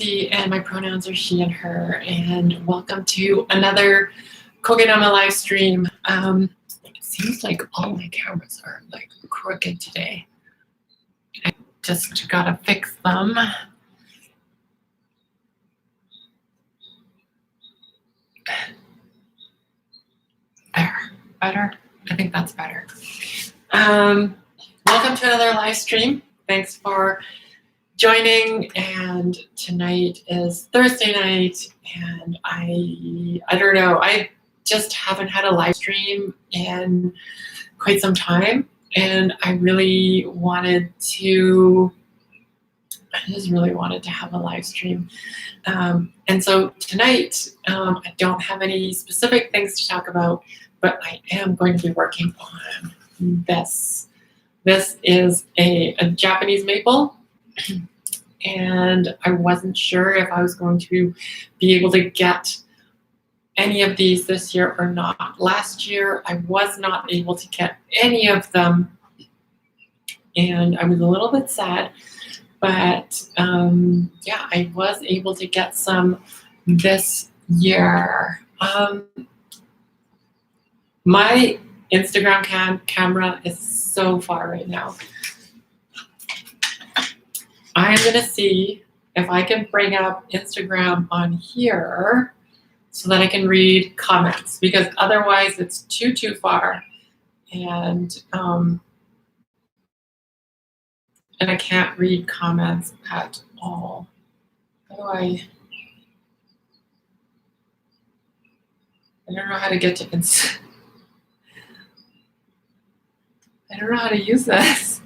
and my pronouns are she and her, and welcome to another Kokedama live stream. It seems like all my cameras are like crooked today. I just gotta fix them. There, better? I think that's better. Welcome to another live stream. Thanks for joining, and tonight is Thursday night, and I don't know, I just haven't had a live stream in quite some time, and I just really wanted to have a live stream. And so tonight, I don't have any specific things to talk about, but I am going to be working on this. This is a Japanese maple, and I wasn't sure if I was going to be able to get any of these this year or not. Last year, I was not able to get any of them, and I was a little bit sad, but yeah, I was able to get some this year. My Instagram camera is so far right now. I am gonna see if I can bring up Instagram on here so that I can read comments, because otherwise it's too far, and I can't read comments at all. How do I don't know how to get to Insta. I don't know how to use this.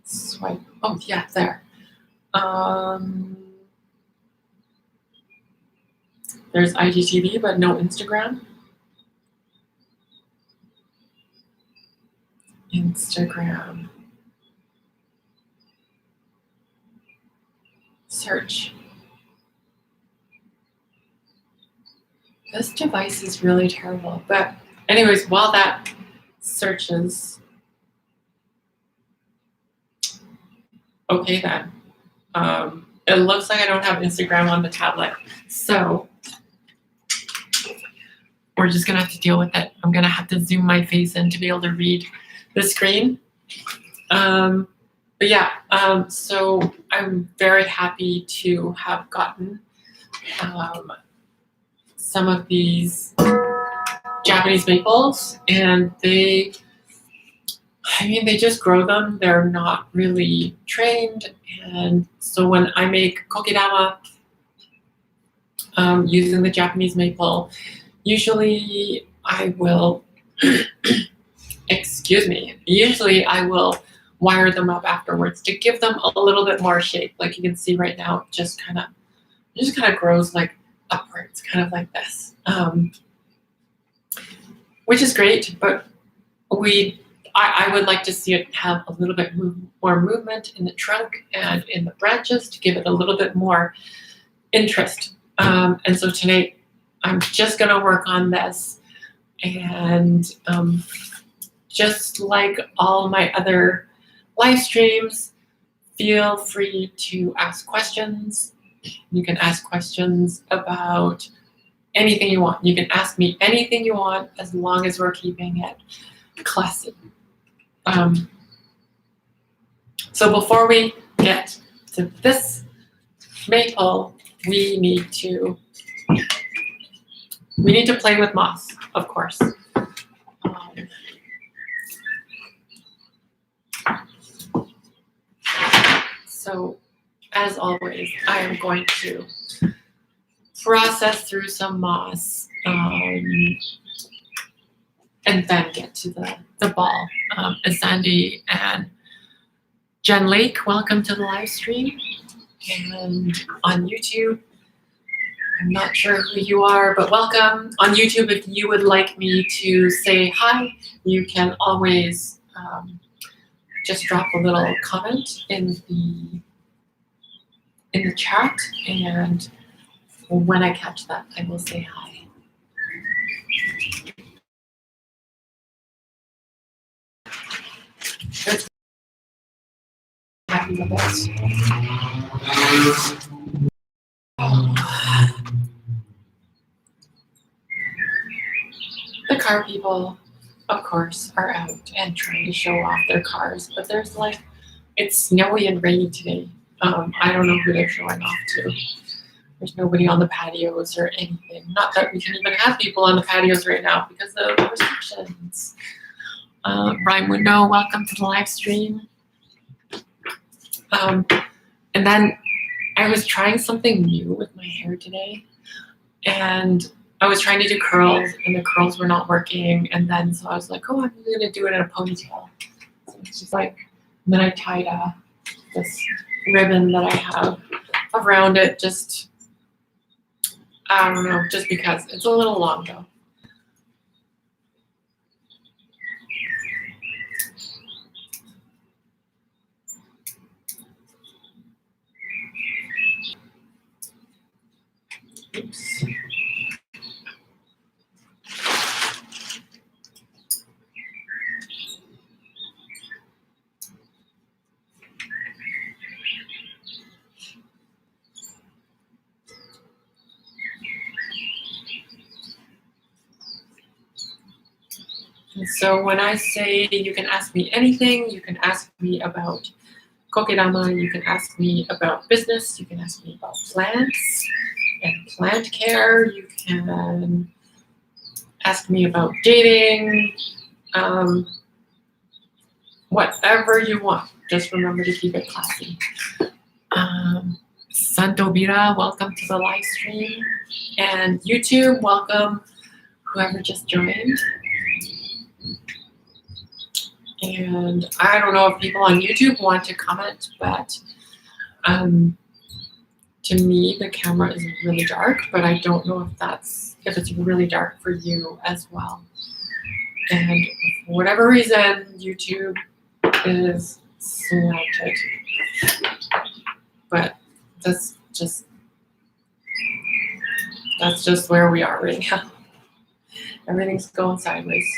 Swipe. Oh yeah, there. There's IGTV, but no Instagram. Instagram. Search. This device is really terrible. But anyways, while that searches, okay then. It looks like I don't have Instagram on the tablet, so we're just gonna have to deal with it. I'm gonna have to zoom my face in to be able to read the screen. But yeah, so I'm very happy to have gotten some of these Japanese maples, and they just grow them. They're not really trained, and so when I make Kokedama using the Japanese maple, usually I will, usually I will wire them up afterwards to give them a little bit more shape. Like you can see right now, it just kind of grows like upwards, kind of like this, which is great, but I would like to see it have a little bit more movement in the trunk and in the branches to give it a little bit more interest. And so tonight, I'm just going to work on this. And just like all my other live streams, feel free to ask questions. You can ask questions about anything you want. You can ask me anything you want, as long as we're keeping it classy. So before we get to this maple, we need to play with moss, of course. So as always, I am going to process through some moss, and then get to the ball. Sandy and Jen Lake, welcome to the live stream. And on YouTube, I'm not sure who you are, but welcome. On YouTube, if you would like me to say hi, you can always just drop a little comment in the chat, and when I catch that, I will say hi. That's happy with this. car people, of course, are out and trying to show off their cars, but there's like, it's snowy and rainy today. I don't know who they're showing off to. There's nobody on the patios or anything. Not that we can even have people on the patios right now because of the restrictions. Ryan Window, welcome to the live stream. And then I was trying something new with my hair today, and I was trying to do curls, and the curls were not working. And then so I was like, oh, I'm gonna do it in a ponytail. So it's just like, and then I tied this ribbon that I have around it, just, I don't know, just because it's a little long though. Oops. And so when I say you can ask me anything, you can ask me about Kokedama, you can ask me about business, you can ask me about plants and plant care, you can ask me about dating, whatever you want. Just remember to keep it classy. Santo Bira, welcome to the live stream. And YouTube, welcome whoever just joined. And I don't know if people on YouTube want to comment, but to me the camera is really dark, but I don't know if it's really dark for you as well. And for whatever reason, YouTube is slanted. But that's just where we are right now. Everything's going sideways.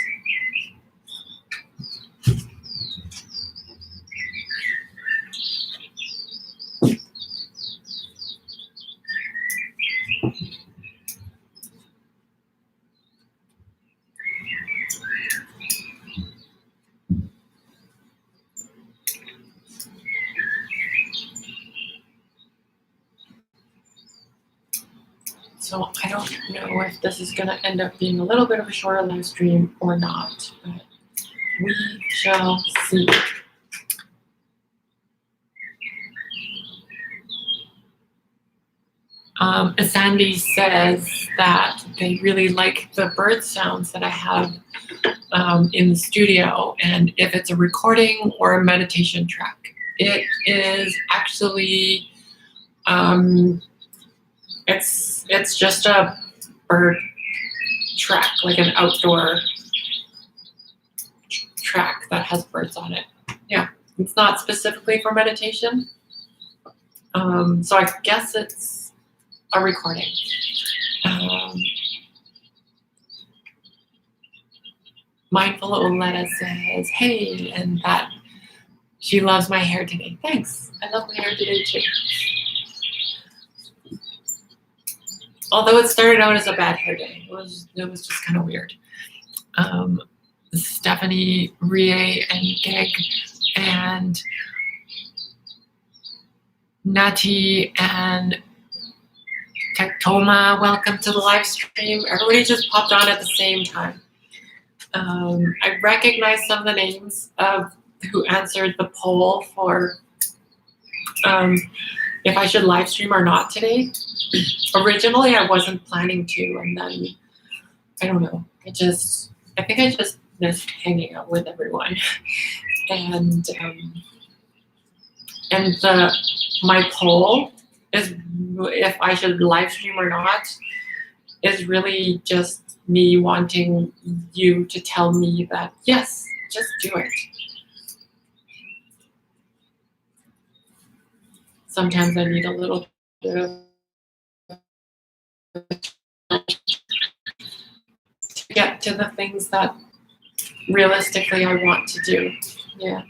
So I don't know if this is going to end up being a little bit of a shorter live stream or not, but we shall see. Sandy says that they really like the bird sounds that I have in the studio, and if it's a recording or a meditation track. It is actually, it's just a bird track, like an outdoor track that has birds on it. Yeah, it's not specifically for meditation. So I guess it's a recording. Mindful Oleta says, hey, and that she loves my hair today. Thanks. I love my hair today too. Although it started out as a bad hair day. It was just kind of weird. Stephanie, Rie, and Geg, and Nati, and Tektoma, welcome to the live stream. Everybody just popped on at the same time. I recognize some of the names of who answered the poll for if I should live stream or not today. Originally, I wasn't planning to, and then, I don't know, I think I just missed hanging out with everyone. And my poll is if I should live stream or not is really just me wanting you to tell me that, yes, just do it. Sometimes I need a little bit of to get to the things that realistically I want to do. Yeah.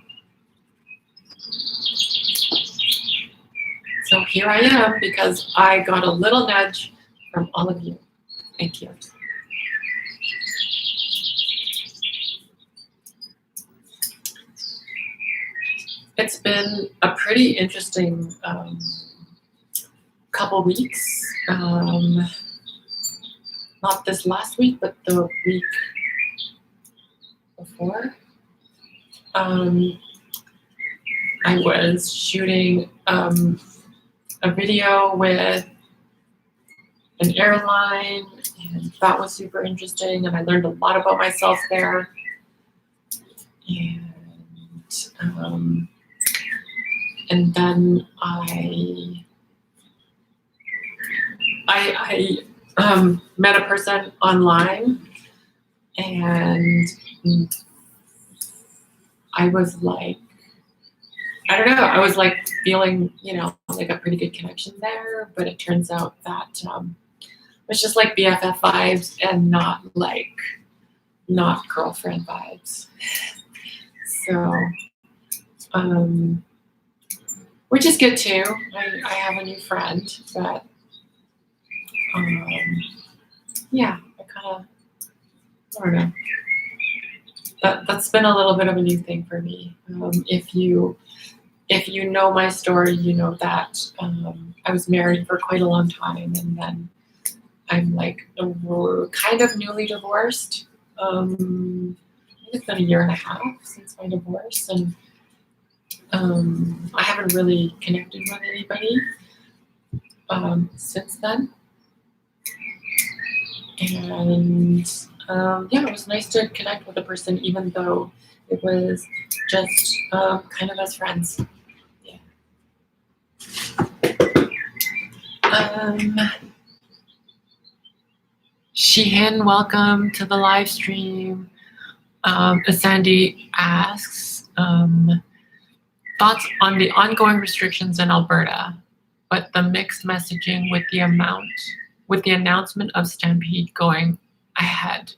So here I am because I got a little nudge from all of you. Thank you. it's been a pretty interesting couple weeks. Not this last week, but the week before. I was shooting a video with an airline, and that was super interesting, and I learned a lot about myself there. And then I met a person online, and I was like, I don't know, I was like feeling, like a pretty good connection there, but it turns out that it's just like BFF vibes and not girlfriend vibes. So, which is good too. I have a new friend, but yeah, I don't know. That's been a little bit of a new thing for me. If you know my story, you know that I was married for quite a long time, and then I'm like kind of newly divorced. I think it's been 1.5 years since my divorce, and I haven't really connected with anybody since then. And yeah, it was nice to connect with a person, even though it was just kind of as friends. Yeah. Sheehan, welcome to the live stream. Sandy asks, thoughts on the ongoing restrictions in Alberta, but the mixed messaging with the announcement of Stampede going ahead.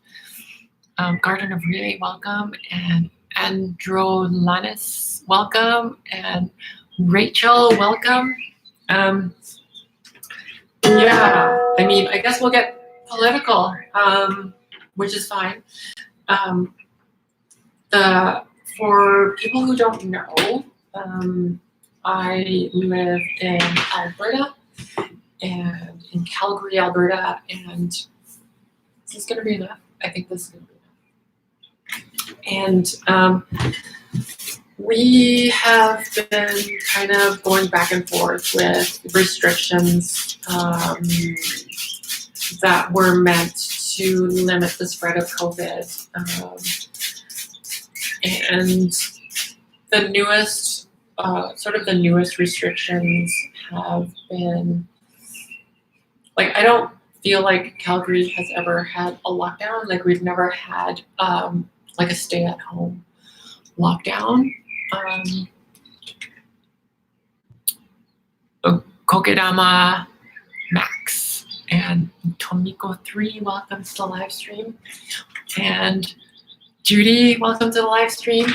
Garden of Relay, welcome, and Androlanis, welcome, and Rachel, welcome. Yeah, I mean, I guess we'll get political, which is fine. For people who don't know, I live in Alberta, and in Calgary, Alberta, and is this going to be enough? I think this is going to be enough. And we have been kind of going back and forth with restrictions that were meant to limit the spread of COVID. And the newest, the newest restrictions have been, like, I don't feel like Calgary has ever had a lockdown. Like, we've never had like a stay-at-home lockdown. Kokedama, Max, and Tomiko3, welcome to the live stream. And Judy, welcome to the live stream.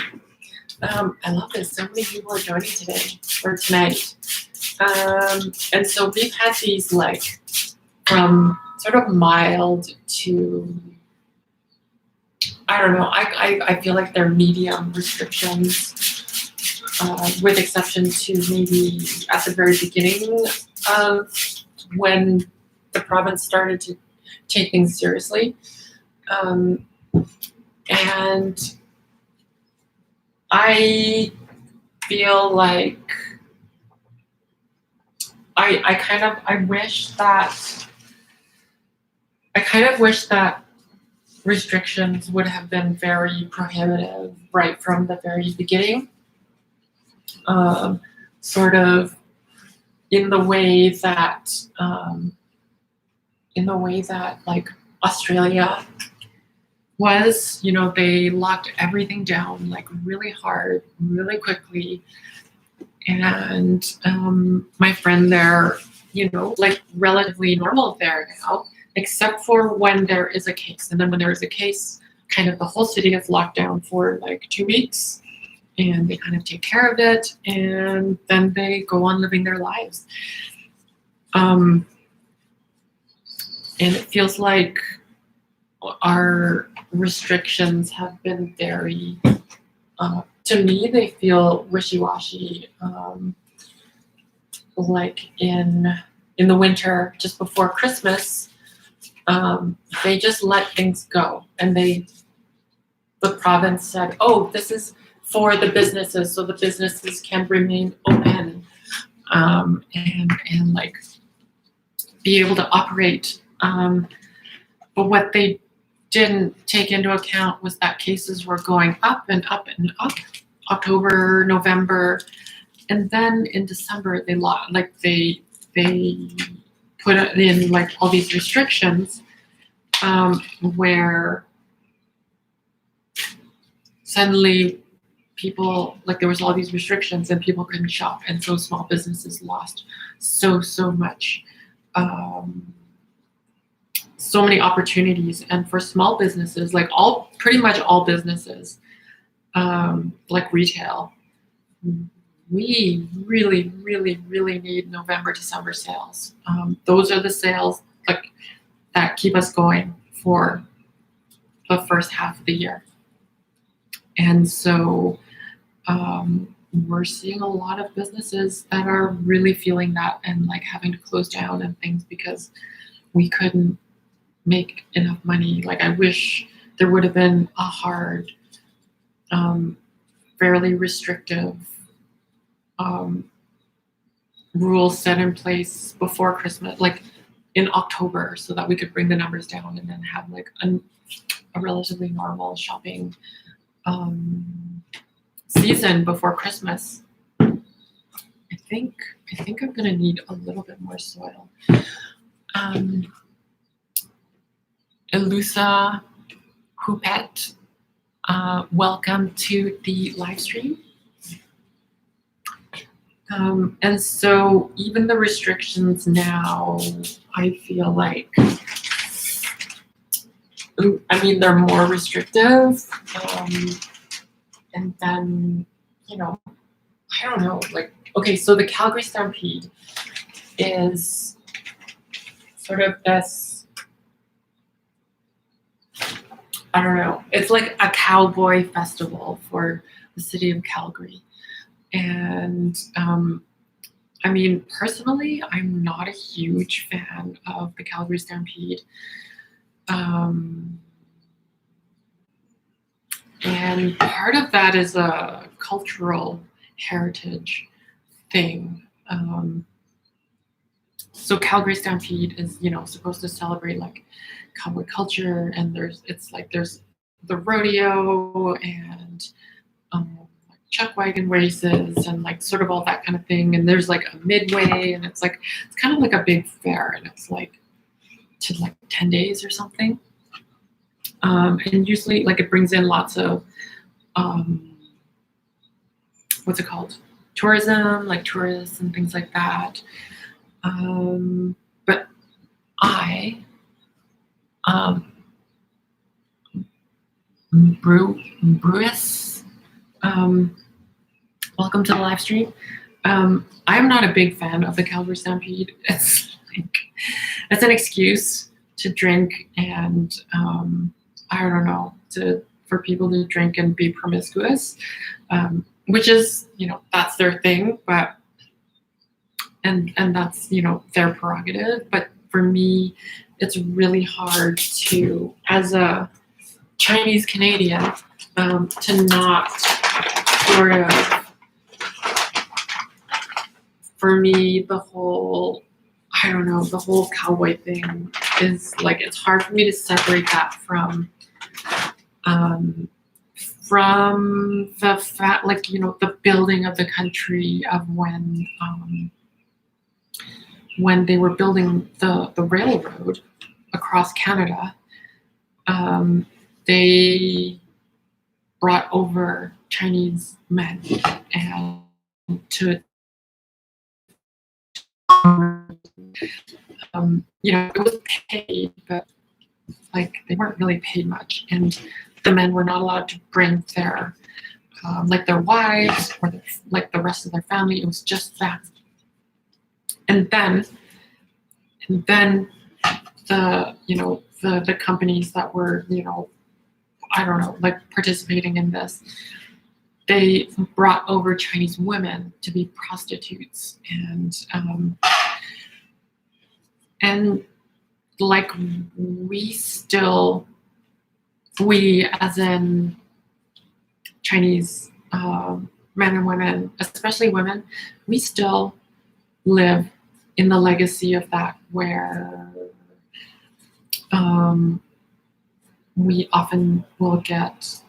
I love this. So many people are joining today or tonight. And so we've had these like from sort of mild to, I don't know, I feel like they're medium restrictions, with exception to maybe at the very beginning of when the province started to take things seriously. And I feel like I kind of wish that restrictions would have been very prohibitive right from the very beginning. Sort of in the way that like Australia was, they locked everything down like really hard, really quickly. And my friend there, like relatively normal there now, except for when there is a case. And then when there is a case, kind of the whole city is locked down for like 2 weeks, and they kind of take care of it, and then they go on living their lives. And it feels like our restrictions have been very to me, they feel wishy-washy, like in the winter, just before Christmas, they just let things go, and the province said, "Oh, this is for the businesses, so the businesses can remain open, and like be able to operate." But what they didn't take into account was that cases were going up and up and up. October, November, and then in December they put in like all these restrictions, where suddenly people, like, there was all these restrictions and people couldn't shop, and so small businesses lost so much, so many opportunities. And for small businesses, like pretty much all businesses, like retail, we really need November, December sales. Those are the sales like that keep us going for the first half of the year. And so we're seeing a lot of businesses that are really feeling that and like having to close down and things because we couldn't make enough money. Like, I wish there would have been a hard, fairly restrictive rules set in place before Christmas, like in October, so that we could bring the numbers down and then have like a relatively normal shopping season before Christmas. I think I'm gonna need a little bit more soil. Elusa Hoopet, welcome to the live stream. And so even the restrictions now, I feel like, I mean, they're more restrictive. And then, you know, I don't know, like, okay, so the Calgary Stampede is sort of this, I don't know, it's like a cowboy festival for the city of Calgary. And I mean, personally, I'm not a huge fan of the Calgary Stampede. And part of that is a cultural heritage thing. So Calgary Stampede is, you know, supposed to celebrate like cowboy culture, and there's the rodeo and chuck wagon races and like sort of all that kind of thing. And there's like a midway, and it's kind of like a big fair, and it's like to like 10 days or something. And usually like it brings in lots of what's it called? Tourism, like tourists and things like that. But Bruce, welcome to the live stream. I'm not a big fan of the Calgary Stampede. It's an excuse to drink and I don't know, for people to drink and be promiscuous, which is, you know, that's their thing, but and that's, you know, their prerogative. But for me, it's really hard to, as a Chinese Canadian, to not sort of, for me, the whole cowboy thing is like, it's hard for me to separate that from the fact, like, you know, the building of the country, of when they were building the railroad across Canada. They brought over Chinese men and to you know, it was paid, but like they weren't really paid much, and the men were not allowed to bring their like their wives or like the rest of their family. It was just that. And then the, you know, the companies that were, you know, I don't know, like participating in this, they brought over Chinese women to be prostitutes, and like we as in Chinese men and women, especially women, we still live in the legacy of that, where we often will get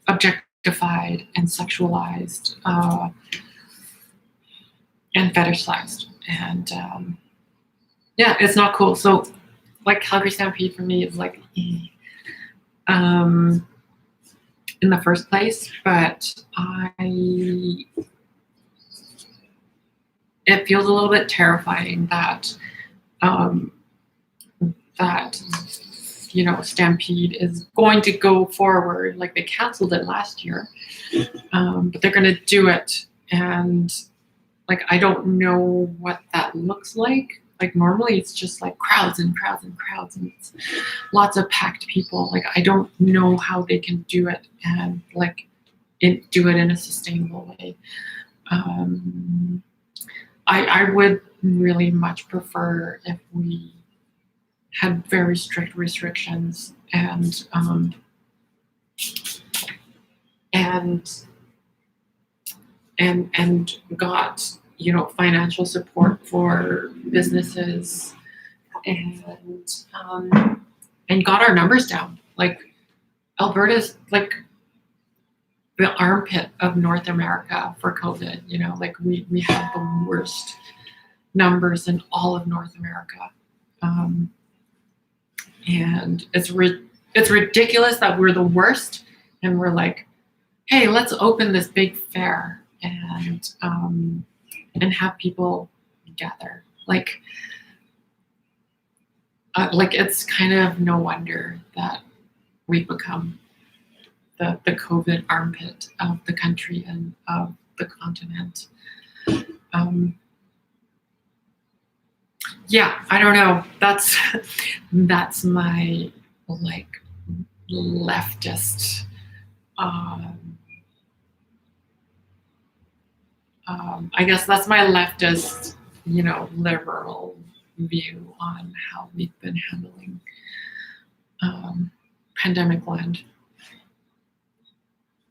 objectified and sexualized and fetishized, and yeah, it's not cool. So like Calgary Stampede for me is like in the first place, but it feels a little bit terrifying that that Stampede is going to go forward. Like they canceled it last year, but they're going to do it, and like I don't know what that looks like. Like normally it's just like crowds and crowds and crowds, and it's lots of packed people. Like I don't know how they can do it and like do it in a sustainable way. I would really much prefer if we had very strict restrictions and got financial support for businesses, and got our numbers down. Like Alberta's like the armpit of North America for COVID. Like we have the worst numbers in all of North America. And it's ridiculous that we're the worst, and we're like, hey, let's open this big fair and have people gather. Like it's kind of no wonder that we've become the COVID armpit of the country and of the continent. Yeah, I don't know. That's my like leftist. I guess that's my leftist, liberal view on how we've been handling pandemic land.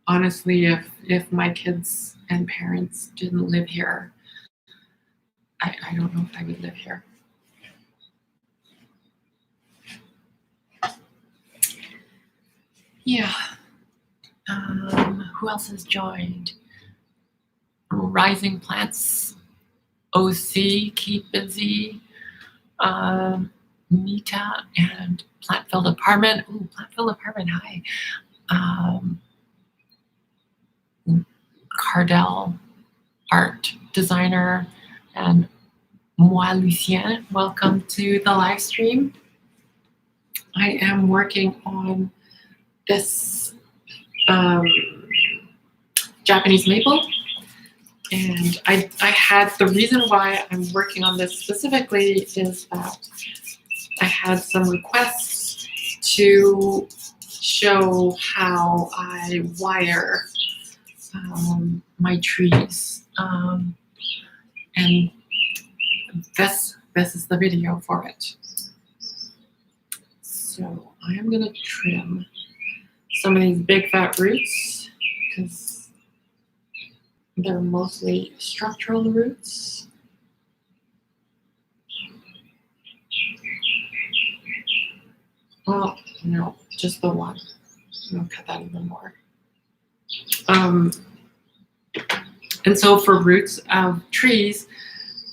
Honestly, if my kids and parents didn't live here, I don't know if I would live here. Yeah. Who else has joined? Rising Plants, OC, Keep Busy, Nita, and Plantfield Apartment. Ooh, Plantfield Apartment, hi. Cardell, art designer, and moi, Lucien. Welcome to the live stream. I am working on this Japanese maple, and I had the reason why I'm working on this specifically is that I had some requests to show how I wire my trees, and this is the video for it. So I am gonna trim some of these big fat roots because they're mostly structural roots. Well, no, just the one. I'll cut that even more. And so for roots of trees,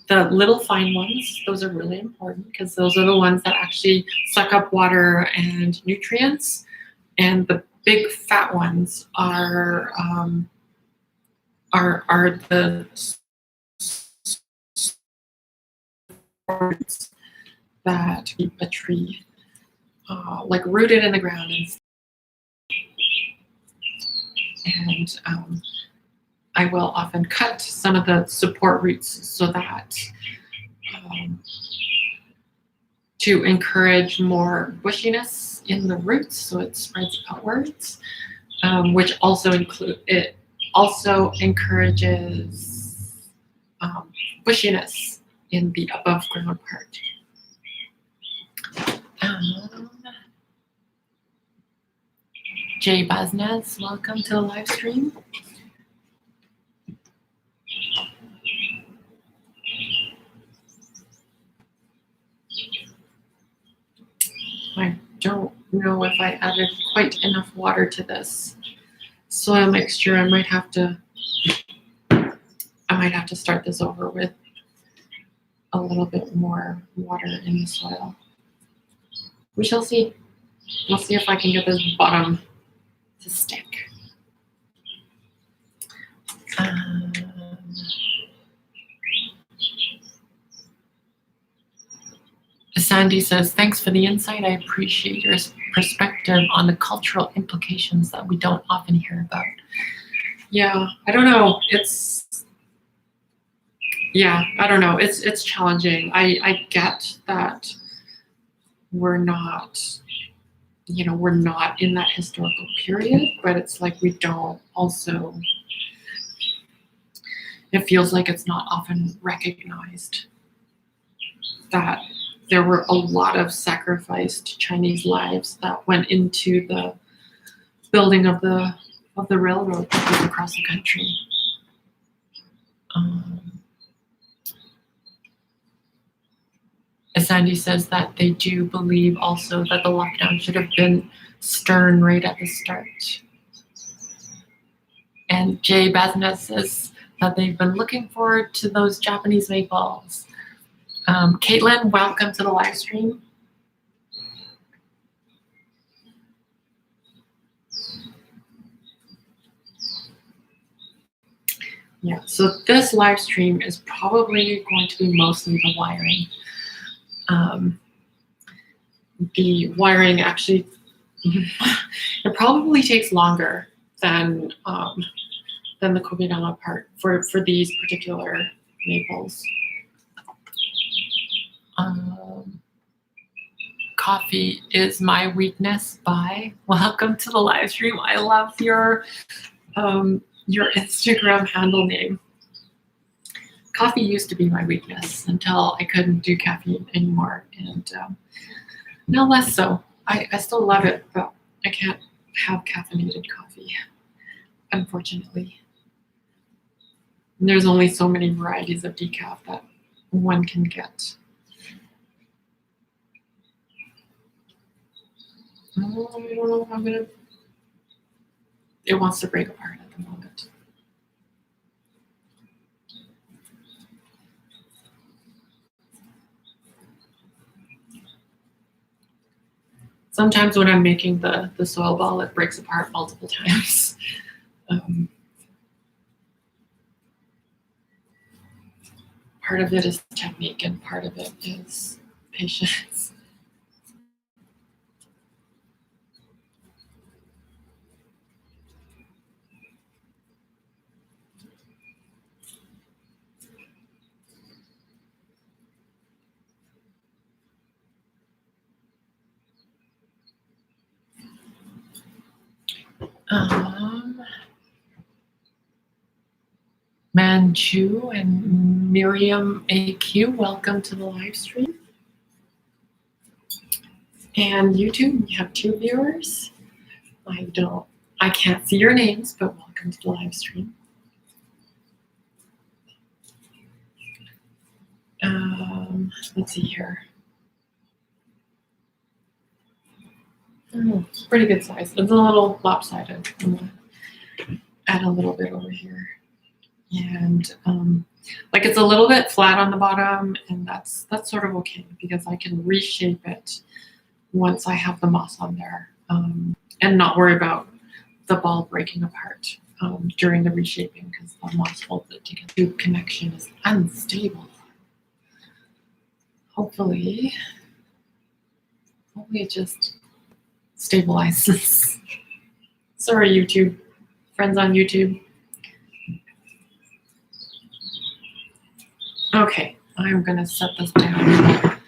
the little fine ones, those are really important because those are the ones that actually suck up water and nutrients. And the big fat ones are the roots that keep a tree like rooted in the ground. And I will often cut some of the support roots so that to encourage more bushiness in the roots so it spreads outwards. which also encourages bushiness in the above ground part. Jay Baznez, welcome to the live stream. I don't know if I added quite enough water to this soil mixture. I might have to start this over with a little bit more water in the soil. We shall see. We'll see if I can get this bottom to stick. Sandy says, thanks for the insight. I appreciate your perspective on the cultural implications that we don't often hear about. Yeah, I don't know. I don't know. It's challenging. I get that we're not in that historical period, but it's like we don't also, it feels like it's not often recognized that there were a lot of sacrificed Chinese lives that went into the building of the railroad across the country. Sandy says that they do believe also that the lockdown should have been stern right at the start. And Jay Baznez says that they've been looking forward to those Japanese meatballs. Caitlin, welcome to the live stream. Yeah, so this live stream is probably going to be mostly the wiring. The wiring actually, it probably takes longer than the Kokedama part for these particular maples. Coffee is my weakness. Bye. Welcome to the live stream. I love your Instagram handle name. Coffee used to be my weakness until I couldn't do caffeine anymore, and no less so. I still love it, but I can't have caffeinated coffee, unfortunately. And there's only so many varieties of decaf that one can get. Oh, I don't know if I'm gonna. It wants to break apart at the moment. Sometimes when I'm making the soil ball, it breaks apart multiple times. Part of it is technique and part of it is patience. Manchu and Miriam AQ, welcome to the live stream. And YouTube, we have 2 viewers. I can't see your names, but welcome to the live stream. Let's see here. Oh, it's pretty good size. It's a little lopsided. I'm gonna add a little bit over here. And like it's a little bit flat on the bottom, and that's sort of okay because I can reshape it once I have the moss on there, and not worry about the ball breaking apart during the reshaping because the moss holds it together. The connection is unstable. Hopefully it just stabilizes. Sorry, YouTube, friends on YouTube. Okay, I'm gonna set this down.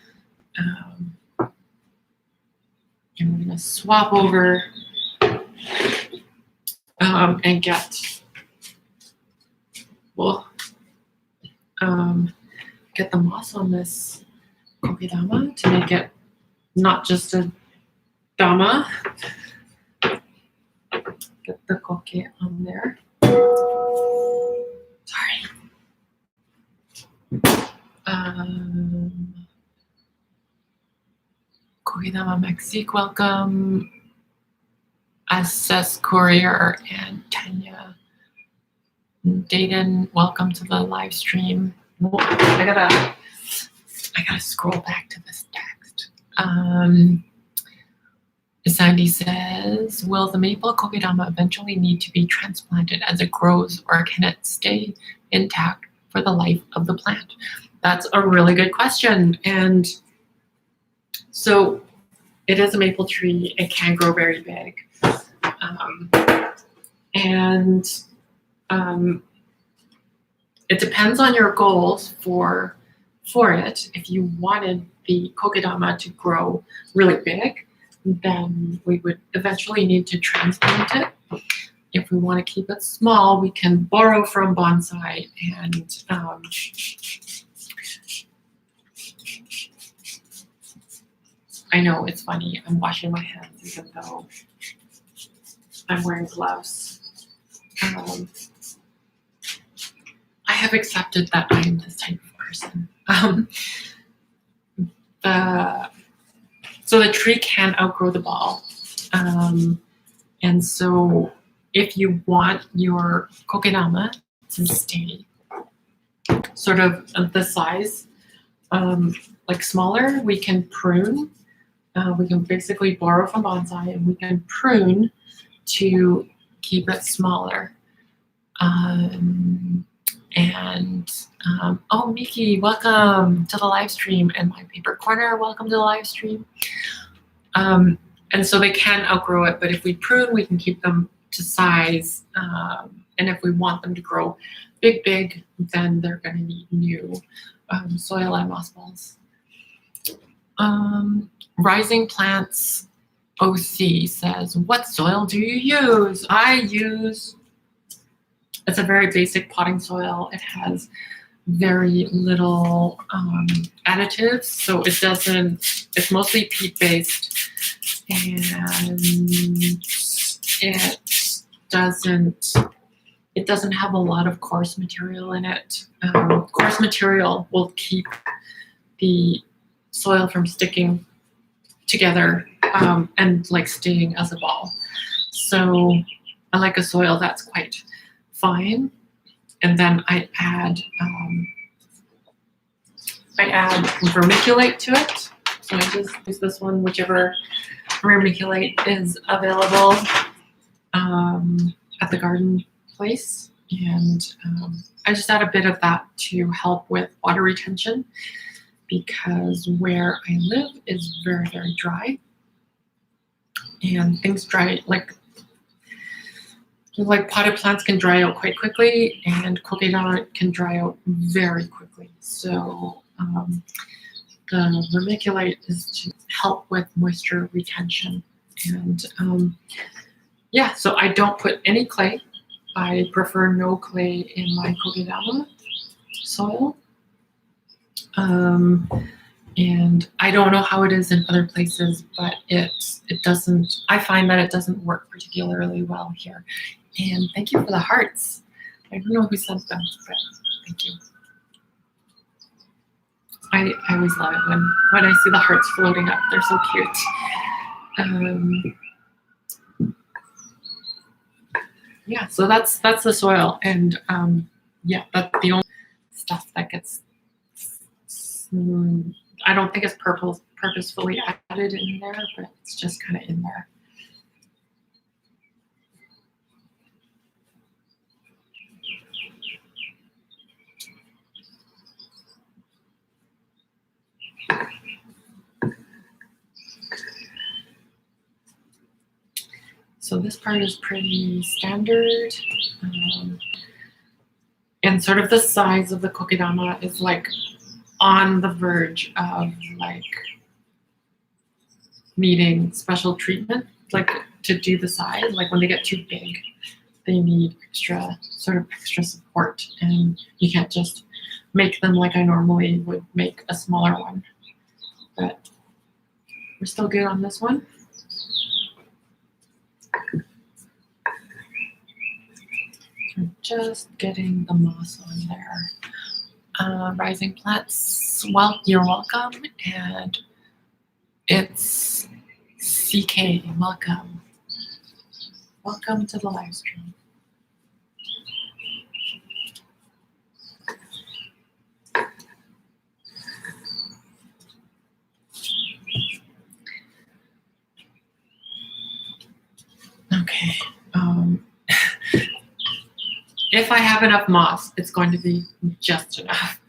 And we're gonna swap over and get, well, get the moss on this Kokedama to make it not just a dama. Get the koke on there. Sorry. Kokedama Mexique, welcome. SS Courier and Tanya. Dayton, welcome to the live stream. I gotta scroll back to this text. Sandy says, will the maple Kokedama eventually need to be transplanted as it grows, or can it stay intact for the life of the plant? That's a really good question. And so it is a maple tree. It can grow very big. It depends on your goals for it. If you wanted the Kokedama to grow really big, then we would eventually need to transplant it. If we want to keep it small, we can borrow from bonsai and I know it's funny, I'm washing my hands even though I'm wearing gloves. I have accepted that I am this type of person. So the tree can outgrow the ball. And so if you want your Kokedama to stay sort of the size, like smaller, we can prune. We can basically borrow from bonsai and we can prune to keep it smaller. Oh, Miki, welcome to the live stream, and My Paper Corner, welcome to the live stream. And so they can outgrow it, but if we prune, we can keep them to size. And if we want them to grow big, then they're going to need new soil and moss balls. Rising Plants OC says, what soil do you use? It's a very basic potting soil. It has very little additives, so it's mostly peat based, and it doesn't have a lot of coarse material in it. Coarse material will keep the soil from sticking together and like staying as a ball. So I like a soil that's quite fine, and then I add vermiculate to it. So I just use this one, whichever vermiculate is available at the garden place, and I just add a bit of that to help with water retention, because where I live is very, very dry, and things dry like potted plants can dry out quite quickly, and Kokedama can dry out very quickly. So the vermiculite is to help with moisture retention. And yeah, so I don't put any clay. I prefer no clay in my Kokedama soil. And I don't know how it is in other places, but it doesn't, I find that it doesn't work particularly well here. And thank you for the hearts. I don't know who sent them, but thank you. I always love it when I see the hearts floating up. They're so cute. Yeah, so that's the soil, and yeah, that's the only stuff that gets. I don't think it's purposefully added in there, but it's just kind of in there. So this part is pretty standard. And sort of the size of the Kokedama is like on the verge of like needing special treatment, like to do the size, like when they get too big, they need extra support, and you can't just make them like I normally would make a smaller one. But we're still good on this one. So just getting the moss on there. Rising plants, well, you're welcome, and it's CK, welcome. Welcome to the live stream. Okay. If I have enough moss, it's going to be just enough.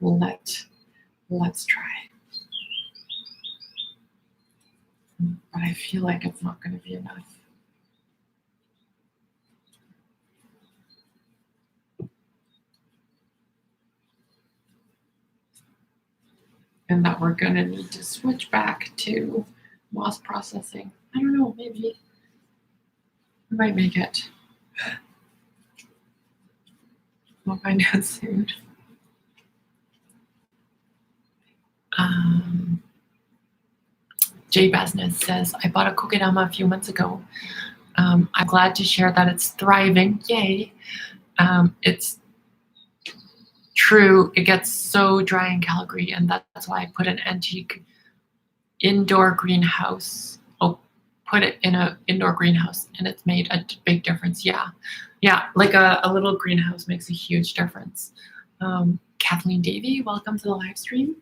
Let's try. But I feel like it's not going to be enough. And that we're going to need to switch back to moss processing. I don't know, maybe I might make it. We'll find out soon. Jay Basness says, I bought a Kokedama a few months ago. I'm glad to share that it's thriving. Yay. It's true. It gets so dry in Calgary, and that's why I put an antique indoor greenhouse. Oh, put it in an indoor greenhouse, and it's made a big difference. Yeah, like a little greenhouse makes a huge difference. Kathleen Davey, welcome to the live stream.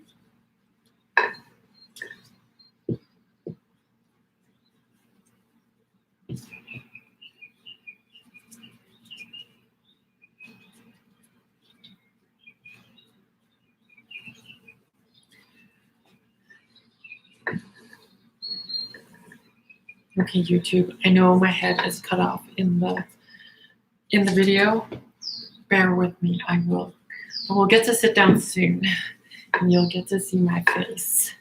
Okay, YouTube, I know my head is cut off in the video. Bear with me. I will get to sit down soon, and you'll get to see my face.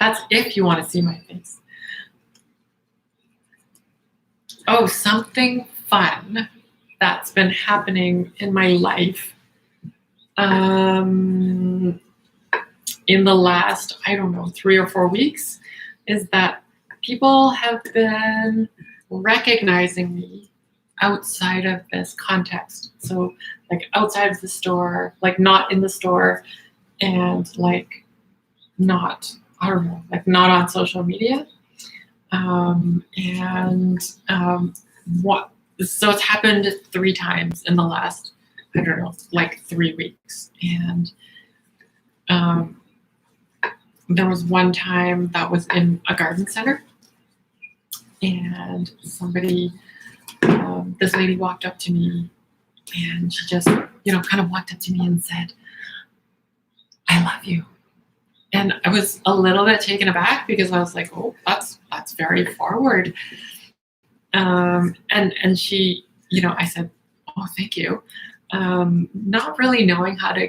That's if you want to see my face. Oh, something fun that's been happening in my life in the last, I don't know, 3 or 4 weeks is that people have been recognizing me outside of this context. So like outside of the store, like not in the store, and like not, I don't know, like not on social media. So it's happened 3 times in the last, I don't know, like 3 weeks. And there was one time that was in a garden center, and somebody, this lady walked up to me, and she just, kind of walked up to me and said, I love you. And I was a little bit taken aback because I was like, oh, that's very forward. And she, I said, oh, thank you. Not really knowing how to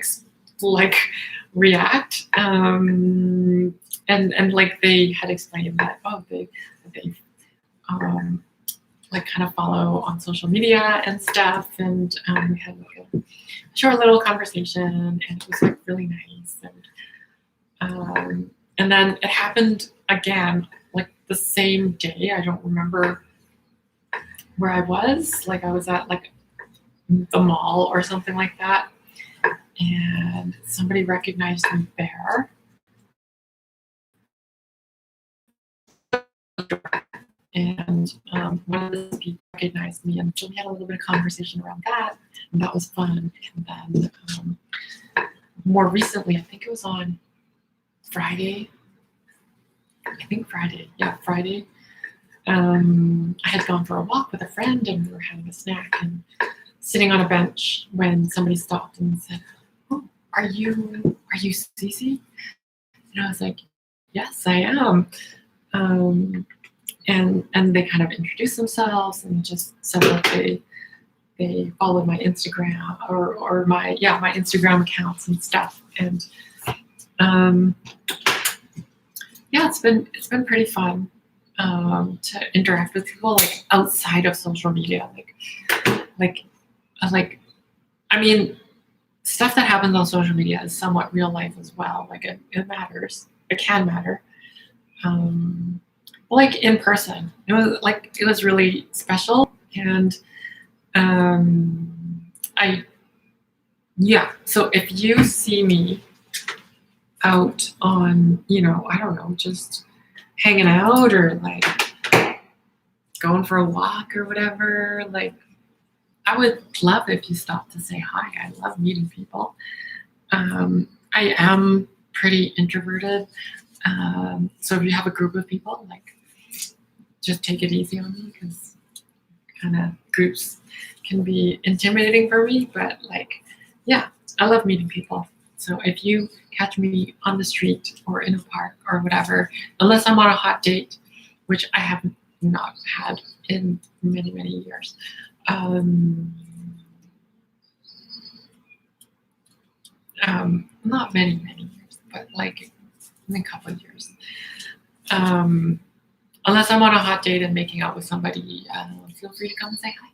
react. And like they had explained that, oh, they like kind of follow on social media and stuff. And we had like a short little conversation, and it was like really nice. And then it happened again, like the same day. I don't remember where I was. Like I was at like the mall or something like that. And somebody recognized me there. And one of the people recognized me, and so we had a little bit of conversation around that, and that was fun. And then more recently, I think it was on Friday. Friday. I had gone for a walk with a friend, and we were having a snack and sitting on a bench when somebody stopped and said, "Oh, are you Cece?" And I was like, "Yes, I am." And they kind of introduced themselves and just said that they followed my Instagram or my Instagram accounts and stuff. And it's been pretty fun. to interact with people like outside of social media, like I mean, stuff that happens on social media is somewhat real life as well. Like it matters. It can matter. Like in person, it was really special, and So if you see me out on, I don't know, just hanging out or like going for a walk or whatever, like I would love if you stopped to say hi. I love meeting people. I am pretty introverted. So if you have a group of people, like just take it easy on me, because kind of groups can be intimidating for me, but like, yeah, I love meeting people. So if you catch me on the street or in a park or whatever, unless I'm on a hot date, which I have not had in many, many years. Not many, many years, but like in a couple of years. Unless I'm on a hot date and making out with somebody, feel free to come and say hi.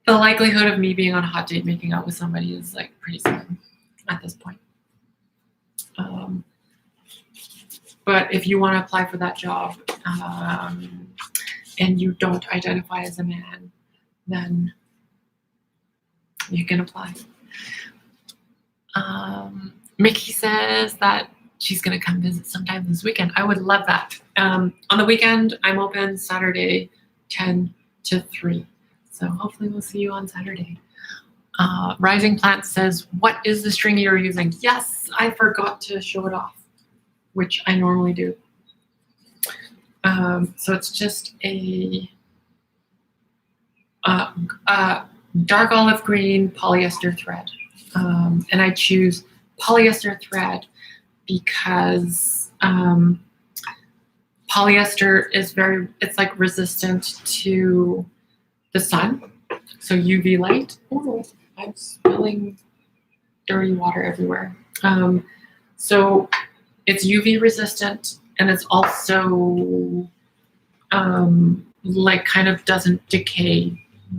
The likelihood of me being on a hot date making out with somebody is like pretty slim at this point. But if you want to apply for that job and you don't identify as a man, then you can apply. Mickey says that she's going to come visit sometime this weekend. I would love that. On the weekend, I'm open Saturday 10 to 3. So hopefully we'll see you on Saturday. Rising Plant says, what is the string you're using? Yes, I forgot to show it off, which I normally do. So it's just a dark olive green polyester thread. And I choose polyester thread because polyester is it's like resistant to the sun. So UV light. Oh, I'm spilling dirty water everywhere. So it's UV resistant, and it's also like kind of doesn't decay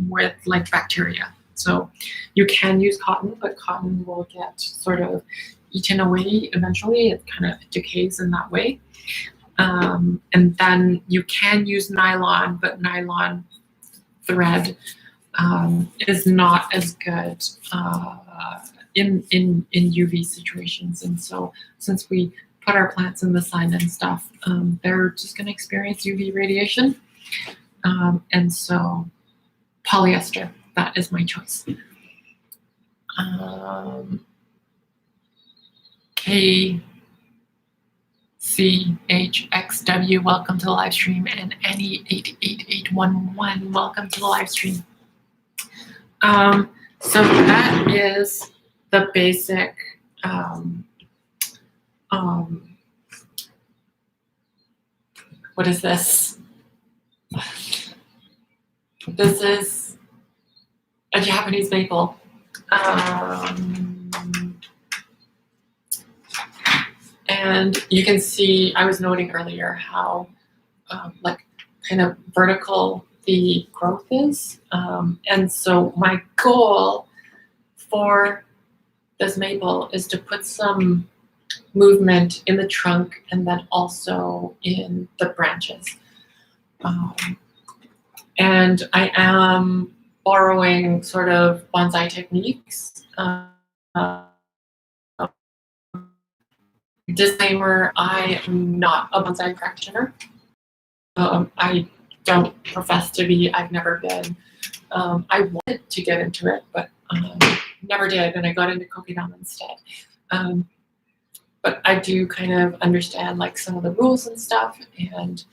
with like bacteria. So you can use cotton, but cotton will get sort of eaten away eventually. It kind of decays in that way. And then you can use nylon, but nylon thread is not as good in UV situations. And so since we put our plants in the sun and stuff, they're just going to experience UV radiation. And so polyester, that is my choice. KCHXW, welcome to the live stream, and Annie88811, welcome to the live stream. So that is the basic what is this? This is a Japanese maple. And you can see, I was noting earlier how like kind of vertical the growth is. And so my goal for this maple is to put some movement in the trunk and then also in the branches. And I am borrowing sort of bonsai techniques. Disclaimer, I am not a bonsai practitioner. I don't profess to be. I've never been. I wanted to get into it, but never did, and I got into Kokedama instead. But I do kind of understand like some of the rules and stuff, and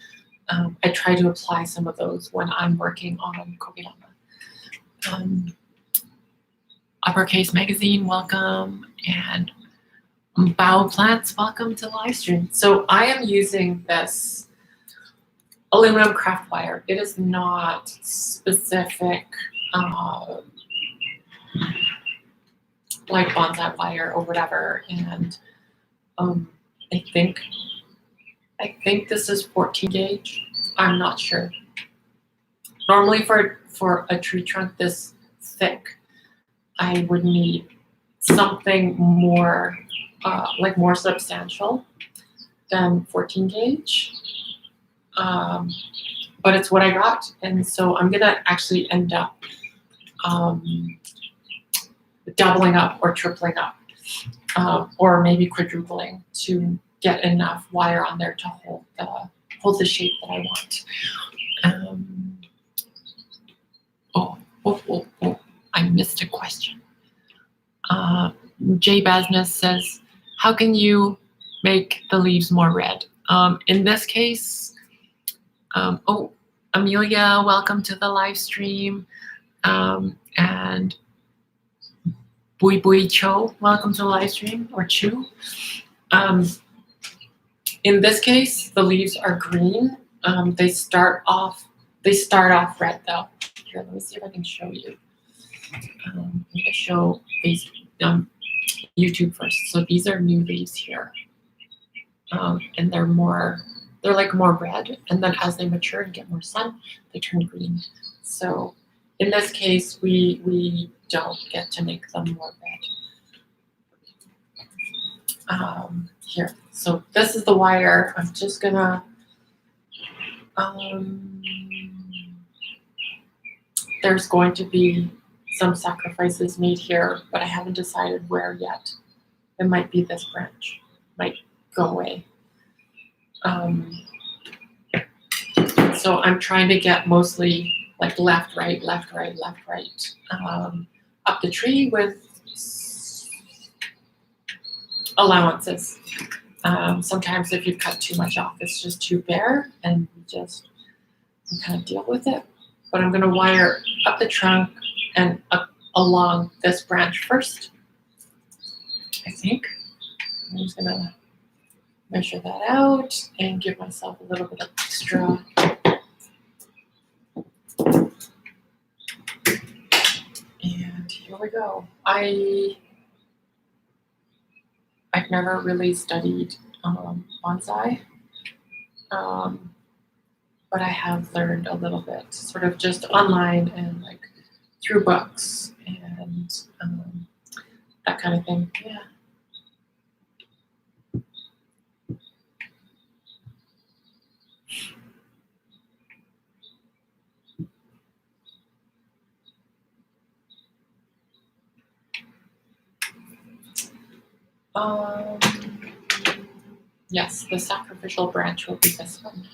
I try to apply some of those when I'm working on Kokedama. Uppercase Magazine, welcome, and Bow Plants, welcome to the live stream. So I am using this aluminum craft wire. It is not specific like bonsai wire or whatever, and I think this is 14 gauge. I'm not sure. Normally for a tree trunk this thick, I would need something more like more substantial than 14 gauge. But it's what I got, and so I'm gonna actually end up doubling up or tripling up, or maybe quadrupling to get enough wire on there to hold the shape that I want. Oh, I missed a question. Jay Basness says, how can you make the leaves more red? In this case, Amelia, welcome to the live stream. And Bui Bui Cho, welcome to the live stream, or Chu. In this case, the leaves are green. They start off red though. Here, let me see if I can show you. I'm gonna show these YouTube first. So these are new leaves here, and they're like more red. And then as they mature and get more sun, they turn green. So in this case, we don't get to make them more red. Here, so this is the wire. I'm just gonna. There's going to be some sacrifices made here, but I haven't decided where yet. It might be this branch, might go away. So I'm trying to get mostly like left, right, left, right, left, right, up the tree with allowances. Sometimes if you cut too much off, it's just too bare, and you kind of deal with it. But I'm gonna wire up the trunk and up along this branch first, I think. I'm just gonna measure that out and give myself a little bit of extra. And here we go. I've never really studied bonsai, but I have learned a little bit, sort of just online and like through books and that kind of thing. Yeah. Yes, the sacrificial branch will be this one.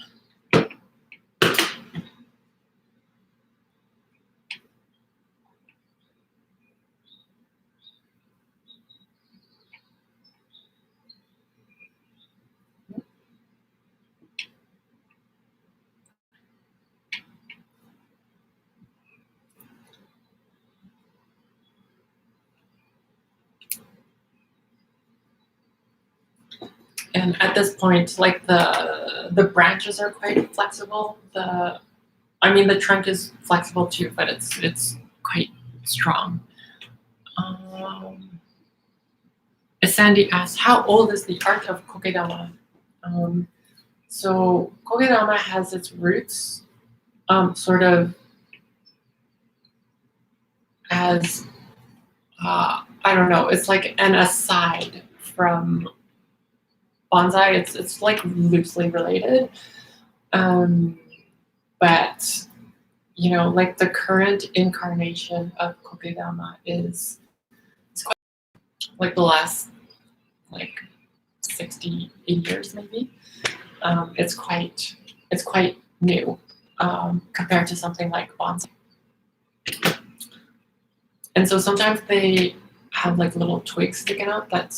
And at this point, like the branches are quite flexible. The trunk is flexible too, but it's quite strong. Sandy asks, how old is the art of Kokedama? So Kokedama has its roots sort of as, I don't know, it's like an aside from bonsai. It's like loosely related. But, you know, like the current incarnation of Kokedama is quite, like the last like 60, 80 years maybe. It's quite new compared to something like bonsai. And so sometimes they have like little twigs sticking out that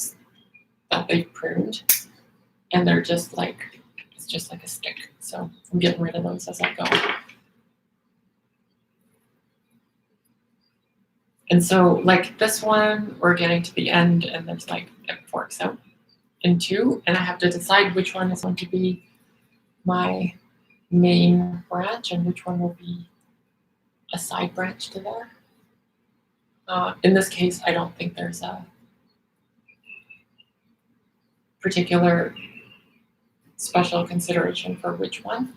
they've pruned, and they're just like, it's just like a stick. So I'm getting rid of those as I go. And so like this one, we're getting to the end, and there's like, it forks out in two, and I have to decide which one is going to be my main branch and which one will be a side branch to there. In this case, I don't think there's a particular special consideration for which one.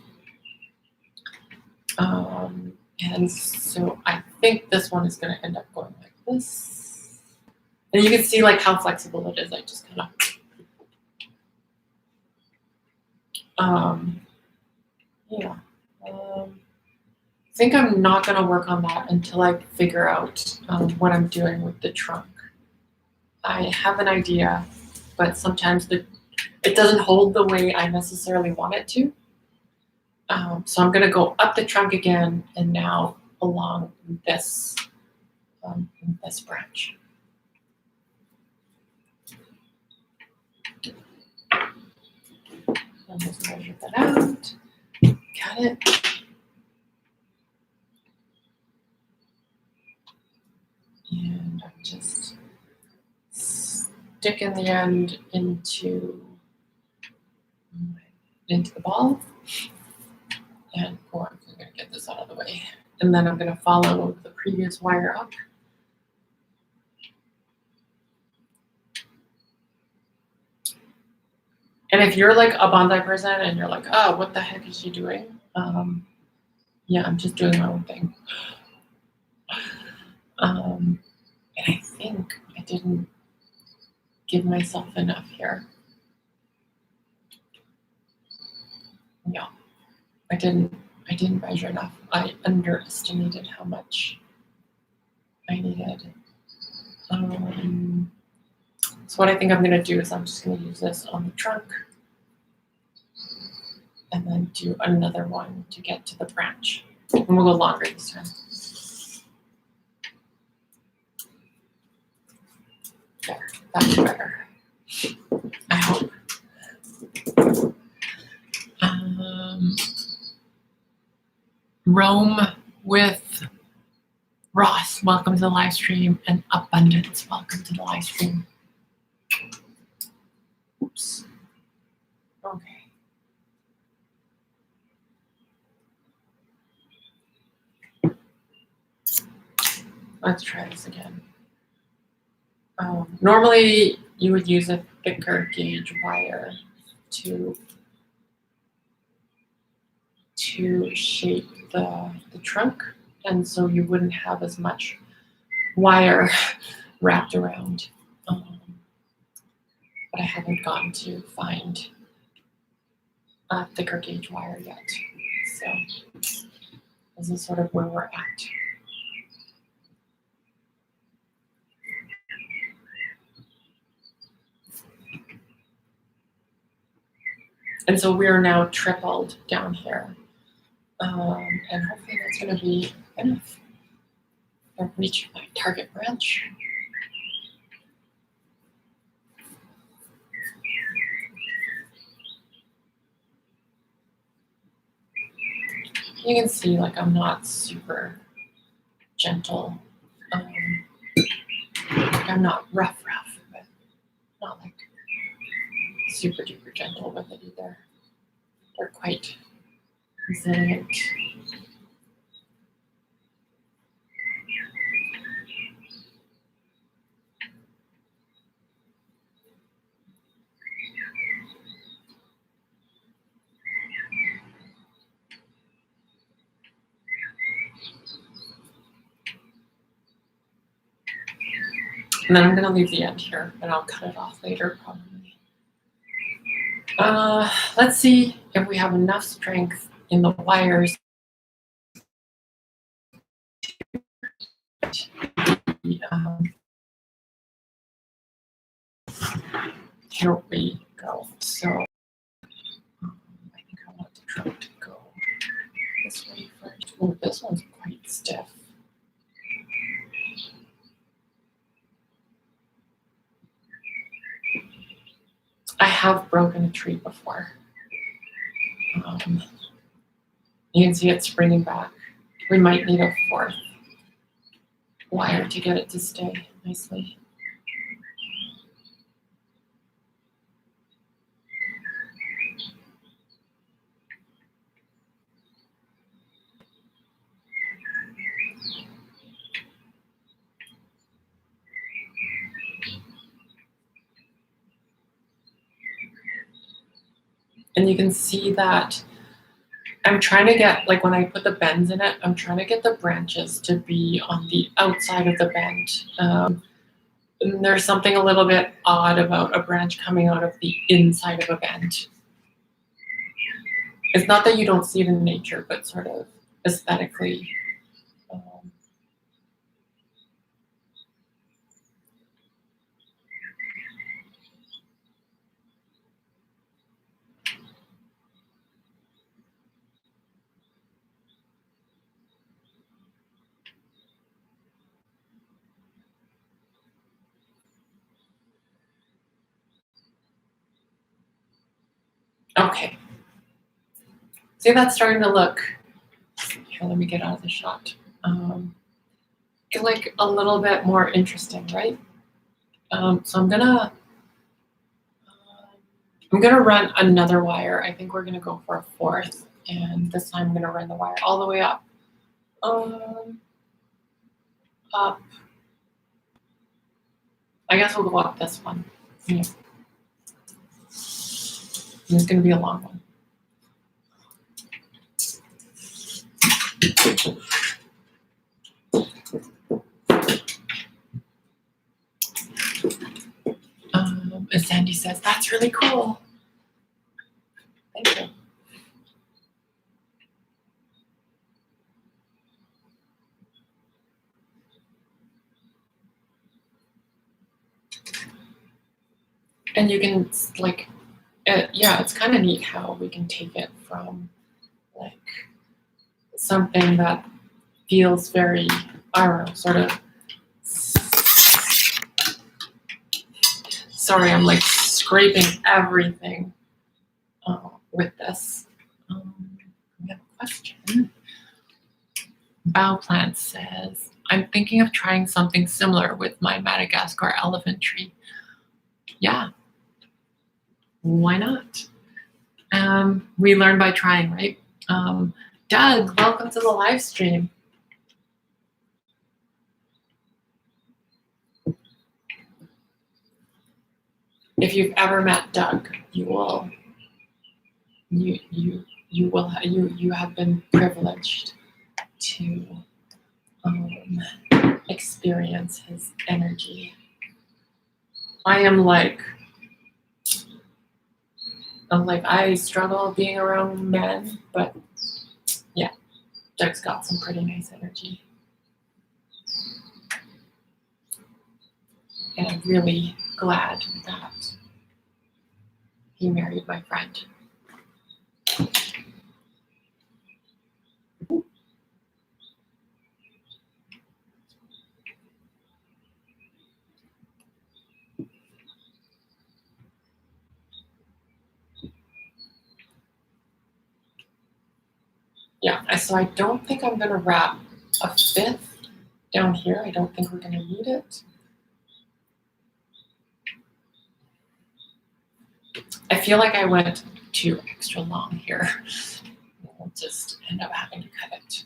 And so I think this one is going to end up going like this. And you can see like how flexible it is. I just kind of, yeah. I think I'm not going to work on that until I figure out what I'm doing with the trunk. I have an idea, but sometimes it doesn't hold the way I necessarily want it to. So I'm going to go up the trunk again, and now along this branch. I'll just measure that out. Got it. And I'm just sticking the end into the ball. And I'm going to get this out of the way. And then I'm going to follow the previous wire up. And if you're like a bonsai person and you're like, oh, what the heck is she doing? Yeah, I'm just doing my own thing. And I think I didn't give myself enough here. Yeah, I didn't measure enough. I underestimated how much I needed. So what I think I'm going to do is I'm just going to use this on the trunk and then do another one to get to the branch. And we'll go longer this time. There, that's better. I hope. Rome with Ross, welcome to the live stream, and Abundance, welcome to the live stream. Oops. Okay. Let's try this again. Normally, you would use a thicker gauge wire to shape the trunk, and so you wouldn't have as much wire wrapped around. But I haven't gone to find a thicker gauge wire yet. So this is sort of where we're at. And so we are now tripled down here. And hopefully that's going to be enough to reach my target branch. You can see like I'm not super gentle. I'm not rough, but not like super duper gentle with it either. They're quite resilient. And then I'm going to leave the end here, and I'll cut it off later probably. Let's see if we have enough strength in the wires. Here we go. So I think I want the trunk to go this way first. Oh, this one's quite stiff. I have broken a tree before. You can see it springing back. We might need a fourth wire to get it to stay nicely. And you can see that I'm trying to get, like when I put the bends in it, I'm trying to get the branches to be on the outside of the bend. And there's something a little bit odd about a branch coming out of the inside of a bend. It's not that you don't see it in nature, but sort of aesthetically. Okay. See, that's starting to look, here, let me get out of the shot. Like a little bit more interesting, right? So I'm gonna run another wire. I think we're gonna go for a fourth, and this time I'm gonna run the wire all the way up. Up. I guess we'll go up this one. Yeah. It's gonna be a long one. As Sandy says, that's really cool. Thank you. And you can like, yeah, it's kind of neat how we can take it from like something that feels very, I don't know, sort of. Sorry, I'm like scraping everything with this. We have a question. Bowplant says, I'm thinking of trying something similar with my Madagascar elephant tree. Yeah, why not? We learn by trying, right? Doug, welcome to the live stream. If you've ever met Doug, you have been privileged to experience his energy. I struggle being around men, but yeah, Doug's got some pretty nice energy. And I'm really glad that he married my friend. Yeah, so I don't think I'm gonna wrap a fifth down here. I don't think we're gonna need it. I feel like I went too extra long here. We'll just end up having to cut it.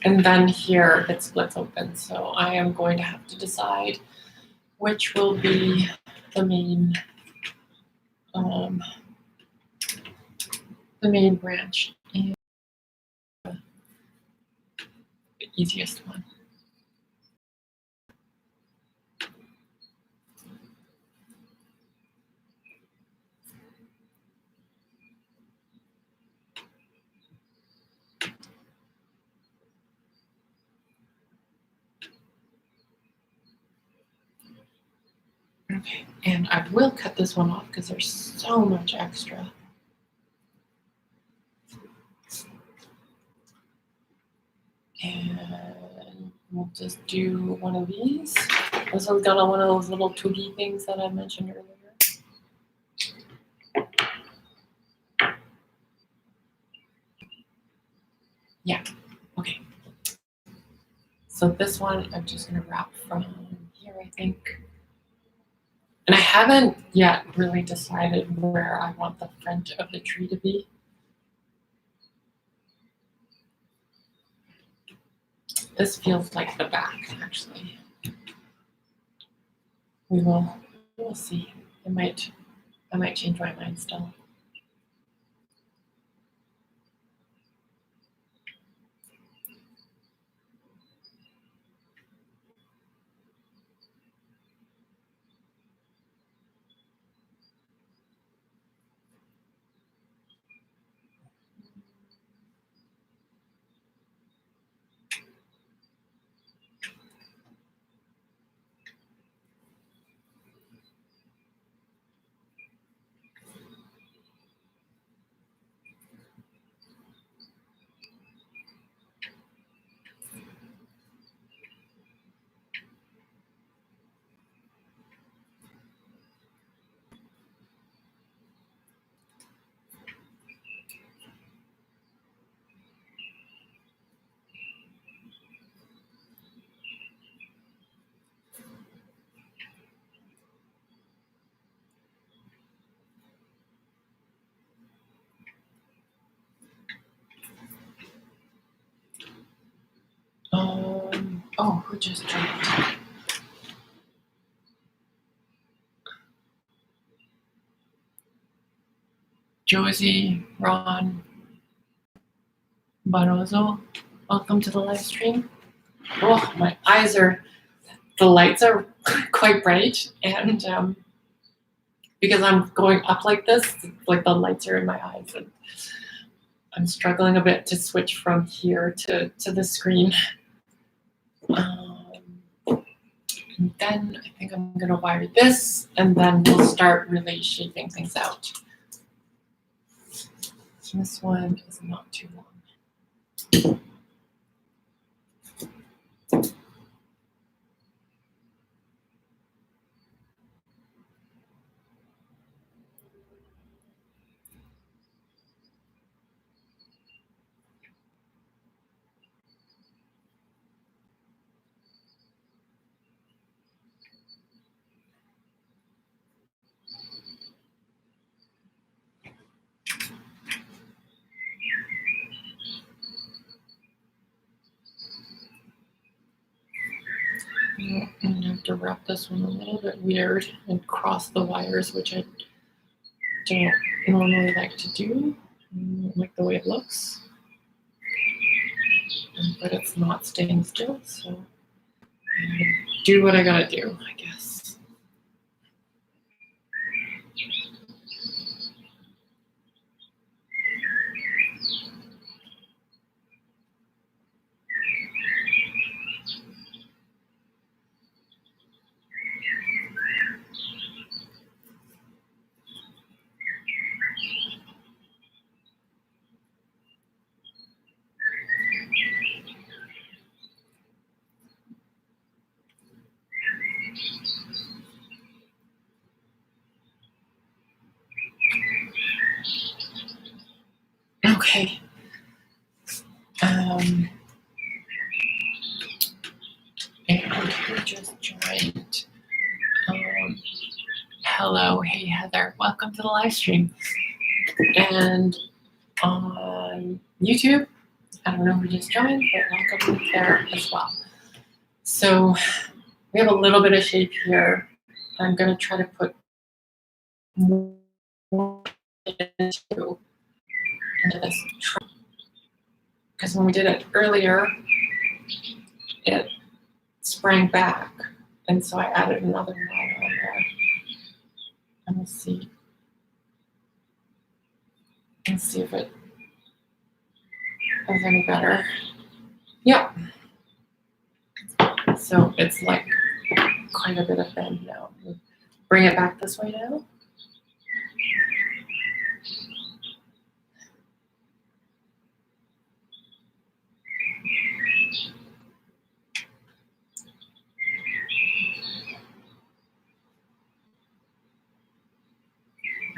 And then here it splits open. So I am going to have to decide which will be the main branch and the easiest one. Okay, and I will cut this one off because there's so much extra. And we'll just do one of these. This one's got one of those little twiggy things that I mentioned earlier. Yeah, okay. So this one, I'm just gonna wrap from here, I think. And I haven't yet really decided where I want the front of the tree to be. This feels like the back, actually. We'll see. I might change my mind still. Oh, who just joined? Josie, Ron, Barroso, welcome to the live stream. Oh, my eyes the lights are quite bright, and because I'm going up like this, like the lights are in my eyes, and I'm struggling a bit to switch from here to the screen. And then I think I'm gonna wire this, and then we'll start really shaping things out. This one is not too long. I'm gonna have to wrap this one a little bit weird and cross the wires, which I don't normally like to do. I don't like the way it looks, but it's not staying still, so I'm gonna do what I gotta do, I guess. Okay. And who just joined? Hello, hey Heather, welcome to the live stream. And on YouTube, I don't know who just joined, but welcome there as well. So we have a little bit of shape here. I'm gonna try to put more into this, because when we did it earlier, it sprang back, and so I added another wire on there. And let's see if it is any better. Yeah. So it's like quite a bit of bend now. Bring it back this way now.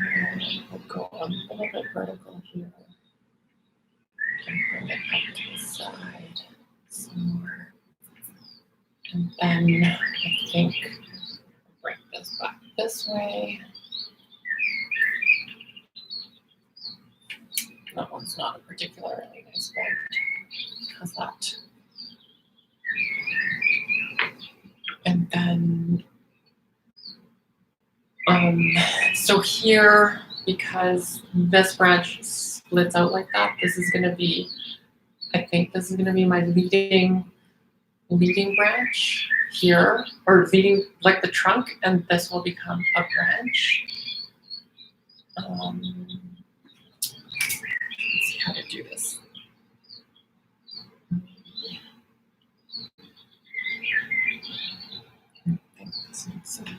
And we'll go a little bit vertical here. And bring it up to the side some more. And then I think bring this back this way. That one's not a particularly nice bend. How's that? And then, so here, because this branch splits out like that, this is going to be, I think this is going to be my leading branch here, or leading like the trunk, and this will become a branch. Let's see how to do this. I think this makes sense.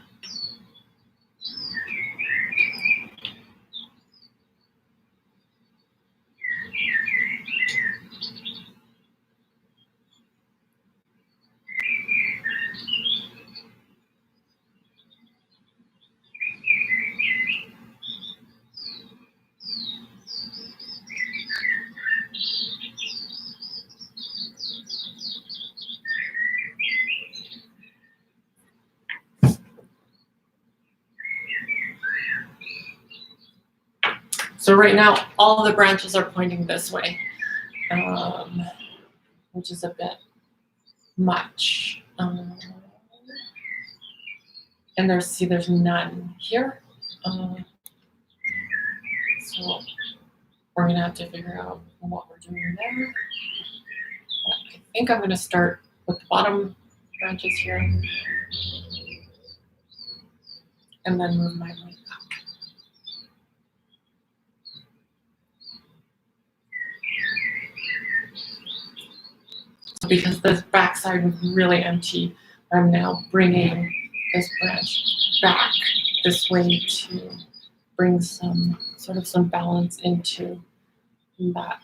So right now, all the branches are pointing this way, which is a bit much. And there's none here. So we're gonna have to figure out what we're doing there. But I think I'm gonna start with the bottom branches here, and then move my way up. Because this backside was really empty, I'm now bringing this branch back this way to bring some balance into that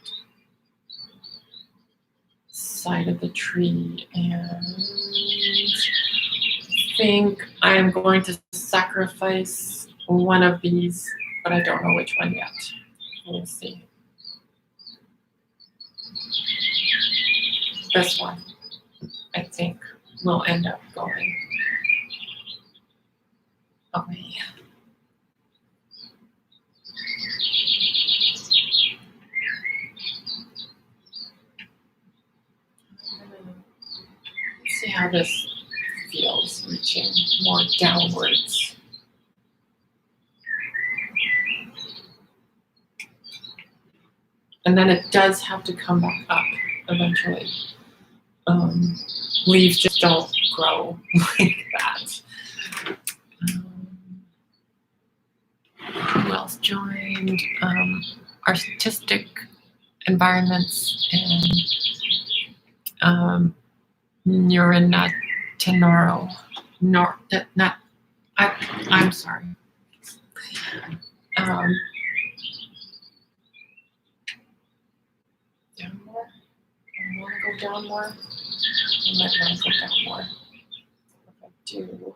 side of the tree. And I think I am going to sacrifice one of these, but I don't know which one yet. We'll see. This one, I think, will end up going away. Let's see how this feels, reaching more downwards. And then it does have to come back up eventually. Leaves just don't grow like that. Who else joined? Artistic environments and Neuronatinoro. I'm sorry. Down more? I want to go down more. I might want to go down more. If I do.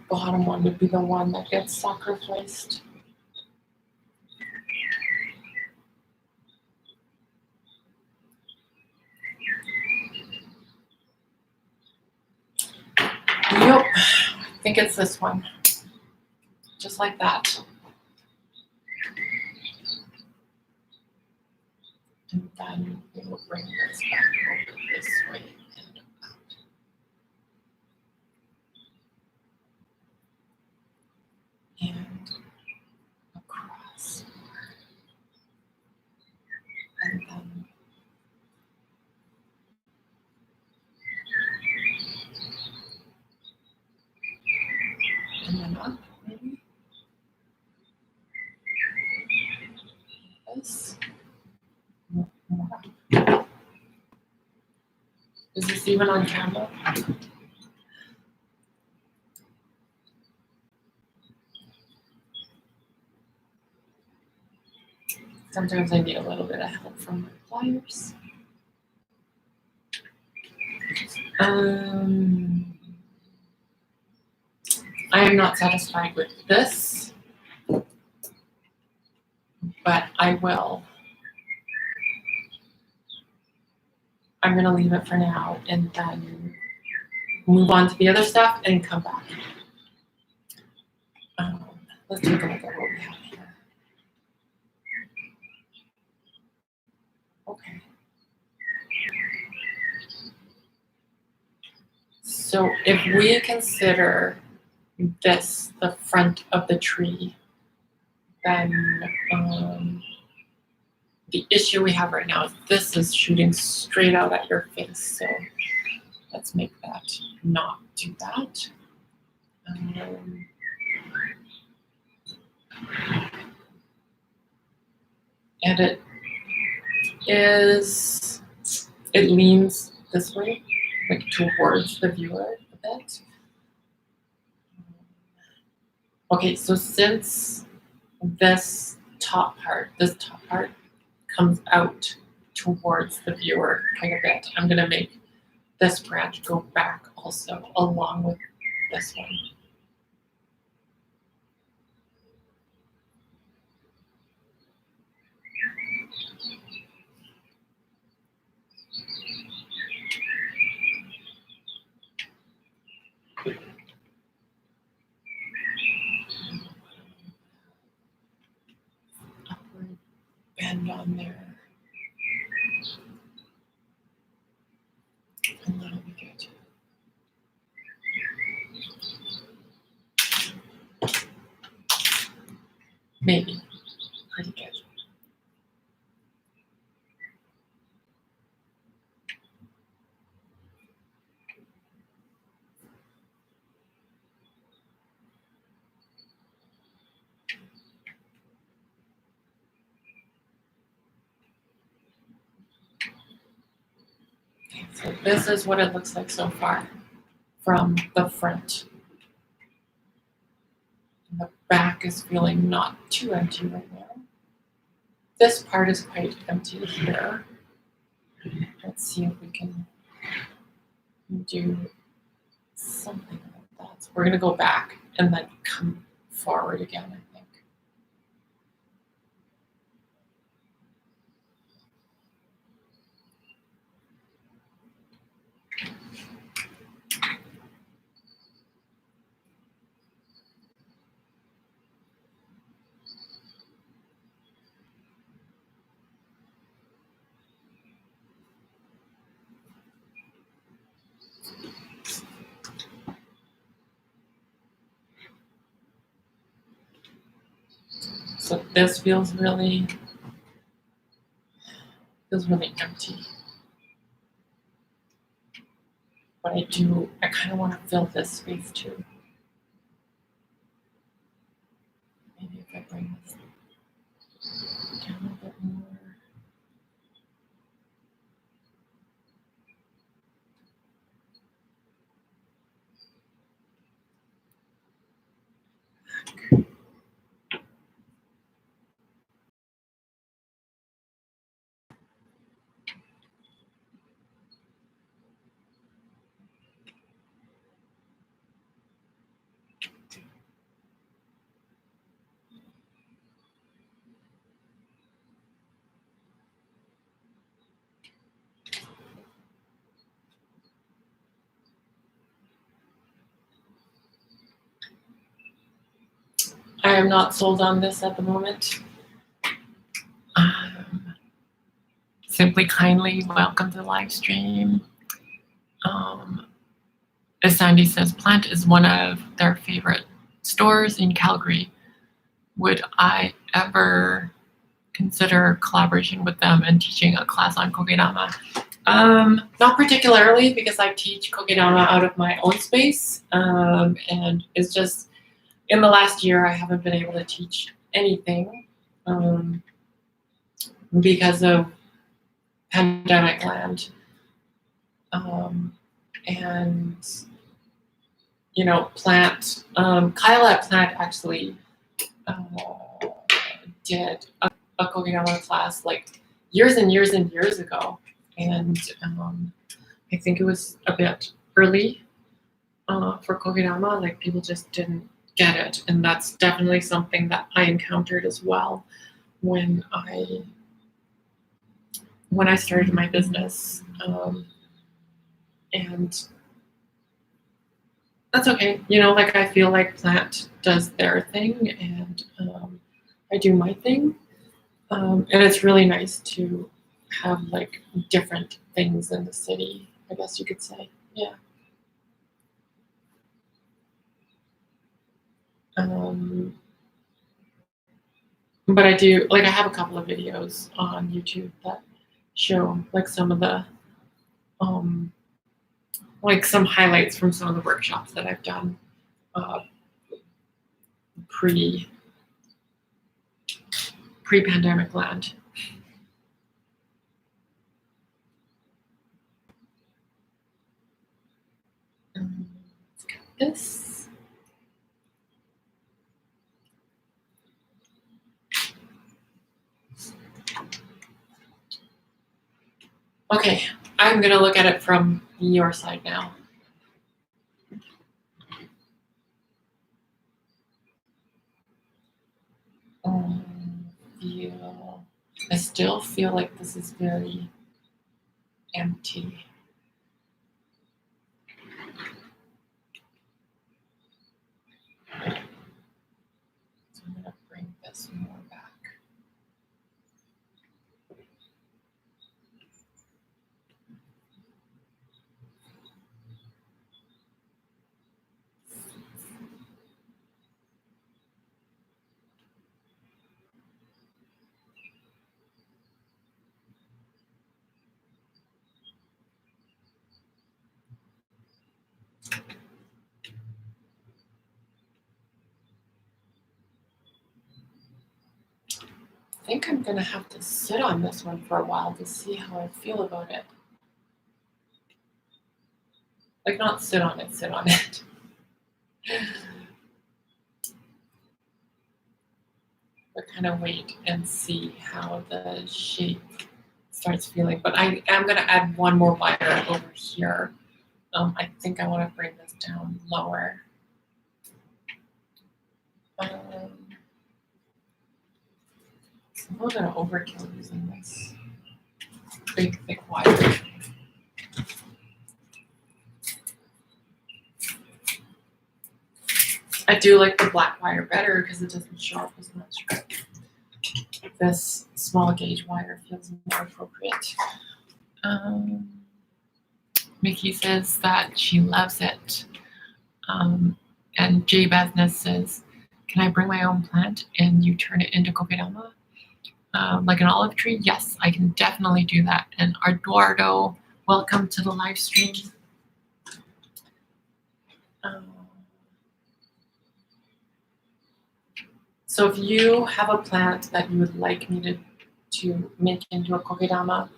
Bottom one would be the one that gets sacrificed. Yep, I think it's this one. Just like that. And then we will bring this back over this way and out. And across. And then up, maybe. this. Is this even on camera? Sometimes I need a little bit of help from my pliers. I am not satisfied with this, but I will. I'm going to leave it for now and then move on to the other stuff and come back. Let's take a look at what we have here. Okay. So if we consider this the front of the tree, then the issue we have right now is this is shooting straight out at your face. So let's make that not do that. And it leans this way, like towards the viewer a bit. Okay, so since this top part comes out towards the viewer quite a bit, I'm gonna make this branch go back also along with this one. Upward bend on there. And that'll be good. Maybe. Pretty good. So this is what it looks like so far from the front. And the back is feeling not too empty right now. This part is quite empty here. Let's see if we can do something like that. So we're going to go back and then come forward again, I think. So this feels really empty. But I kind of want to fill this space too. Maybe if I bring this down a bit more. I am not sold on this at the moment. Simply kindly welcome to the live stream. As Sandy says, Plant is one of their favorite stores in Calgary. Would I ever consider collaboration with them and teaching a class on Kokedama? Not particularly, because I teach Kokedama out of my own space, and it's just in the last year I haven't been able to teach anything. because of pandemic land. And Kyle at Plant actually did a Kokedama class like years and years and years ago, and I think it was a bit early for Kokedama. Like people just didn't get it, and that's definitely something that I encountered as well when I started my business, and that's okay. Like I feel like Plant does their thing, and I do my thing, and it's really nice to have like different things in the city, I guess you could say. Yeah. But I do like I have a couple of videos on YouTube that show like some of the like some highlights from some of the workshops that I've done uh, pre-pandemic land. Let's get this. Okay, I'm gonna look at it from your side now. I still feel like this is very empty. So I'm gonna bring this more back. I think I'm gonna have to sit on this one for a while to see how I feel about it. Like not sit on it, sit on it. But kind of wait and see how the shape starts feeling. But I am gonna add one more wire over here. I think I want to bring this down lower. So I'm a little bit of overkill using this big, thick wire. I do like the black wire better because it doesn't show up as much. But this small gauge wire feels more appropriate. Mickey says that she loves it. And Jay Business says, can I bring my own plant and you turn it into Kokedama? Like an olive tree? Yes, I can definitely do that. And Eduardo, welcome to the live stream. So if you have a plant that you would like me to make into a Kokedama,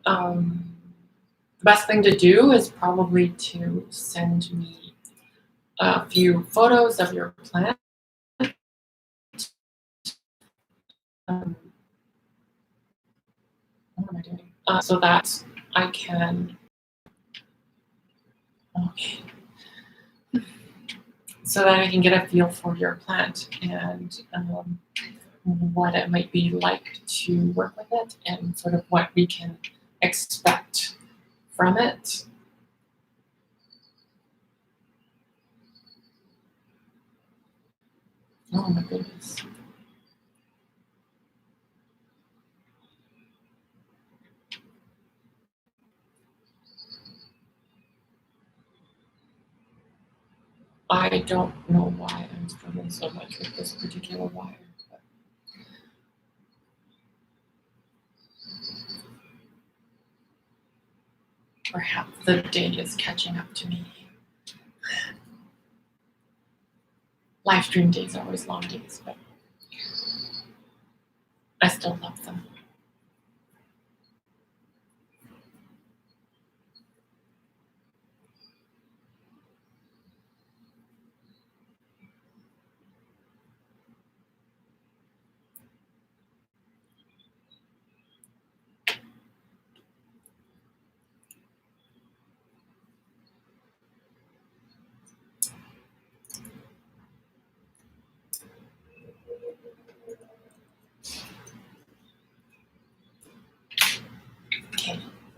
the best thing to do is probably to send me a few photos of your plant. What am I doing? So that I can, so that I can get a feel for your plant and what it might be like to work with it and sort of what we can expect from it. Oh my goodness. I don't know why I'm struggling so much with this particular wire. But perhaps the day is catching up to me. Live stream days are always long days, but I still love them.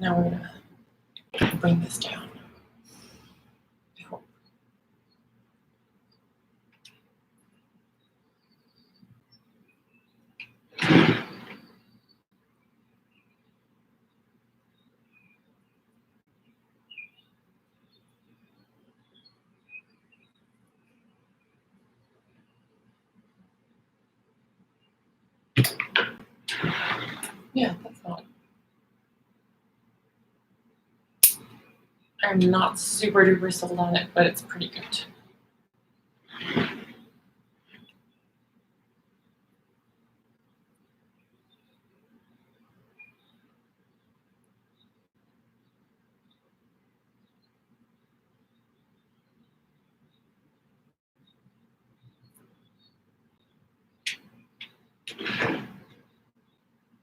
Now we're gonna bring this down. I hope. Yeah, that's not. I'm not super duper sold on it, but it's pretty good.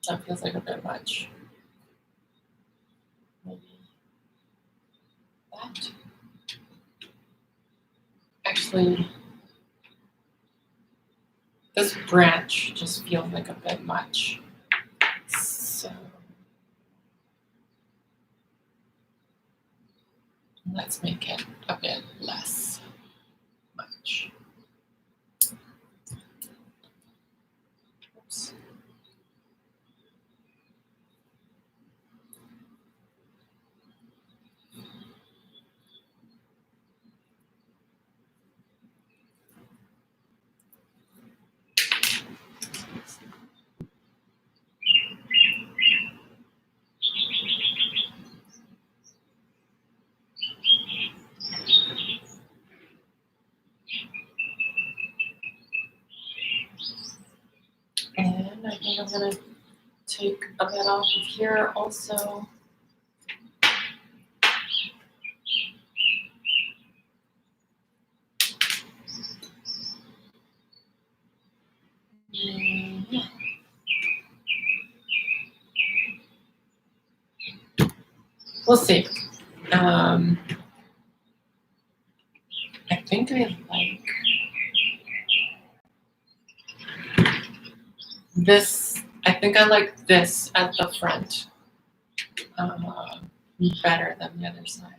That feels like a bit much. Maybe that. Actually, this branch just feels like a bit much. So let's make it a bit less much. Oops. And I think I'm gonna take a bit off of here also. Yeah. We'll see. I think I like this. I think I like this at the front better than the other side.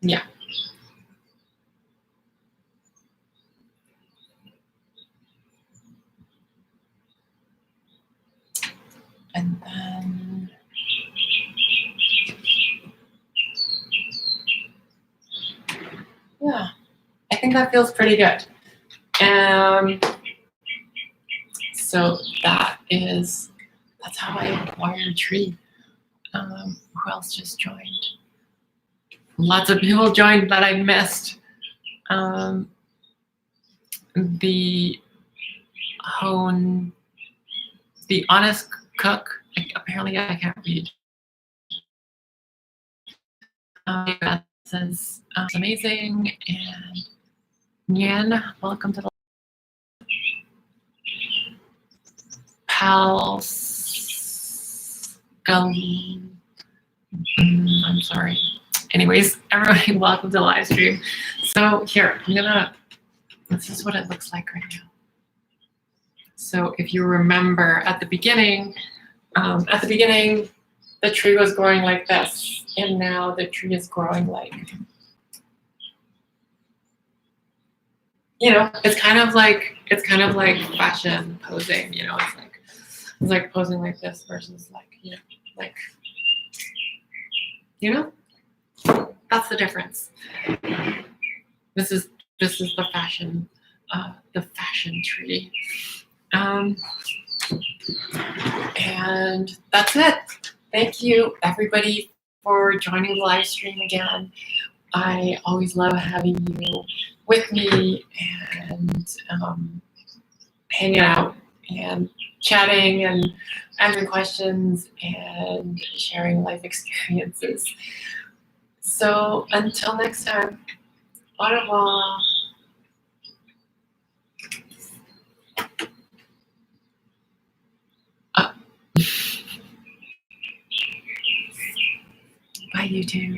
Yeah. And then yeah, I think that feels pretty good. So that's how I acquired a tree. Who else just joined? Lots of people joined that I missed. The honest cook. Apparently, I can't read. Beth says amazing, and Nyan, welcome to the I'm sorry. Anyways, everybody, welcome to the live stream. So here, this is what it looks like right now. So if you remember at the beginning, the tree was growing like this, and now the tree is growing like, it's kind of like fashion posing, it's like posing like this versus that's the difference. This is the fashion tree. And that's it. Thank you, everybody, for joining the live stream again. I always love having you with me and hanging out and chatting and answering questions and sharing life experiences. So until next time, au revoir. Bye, YouTube.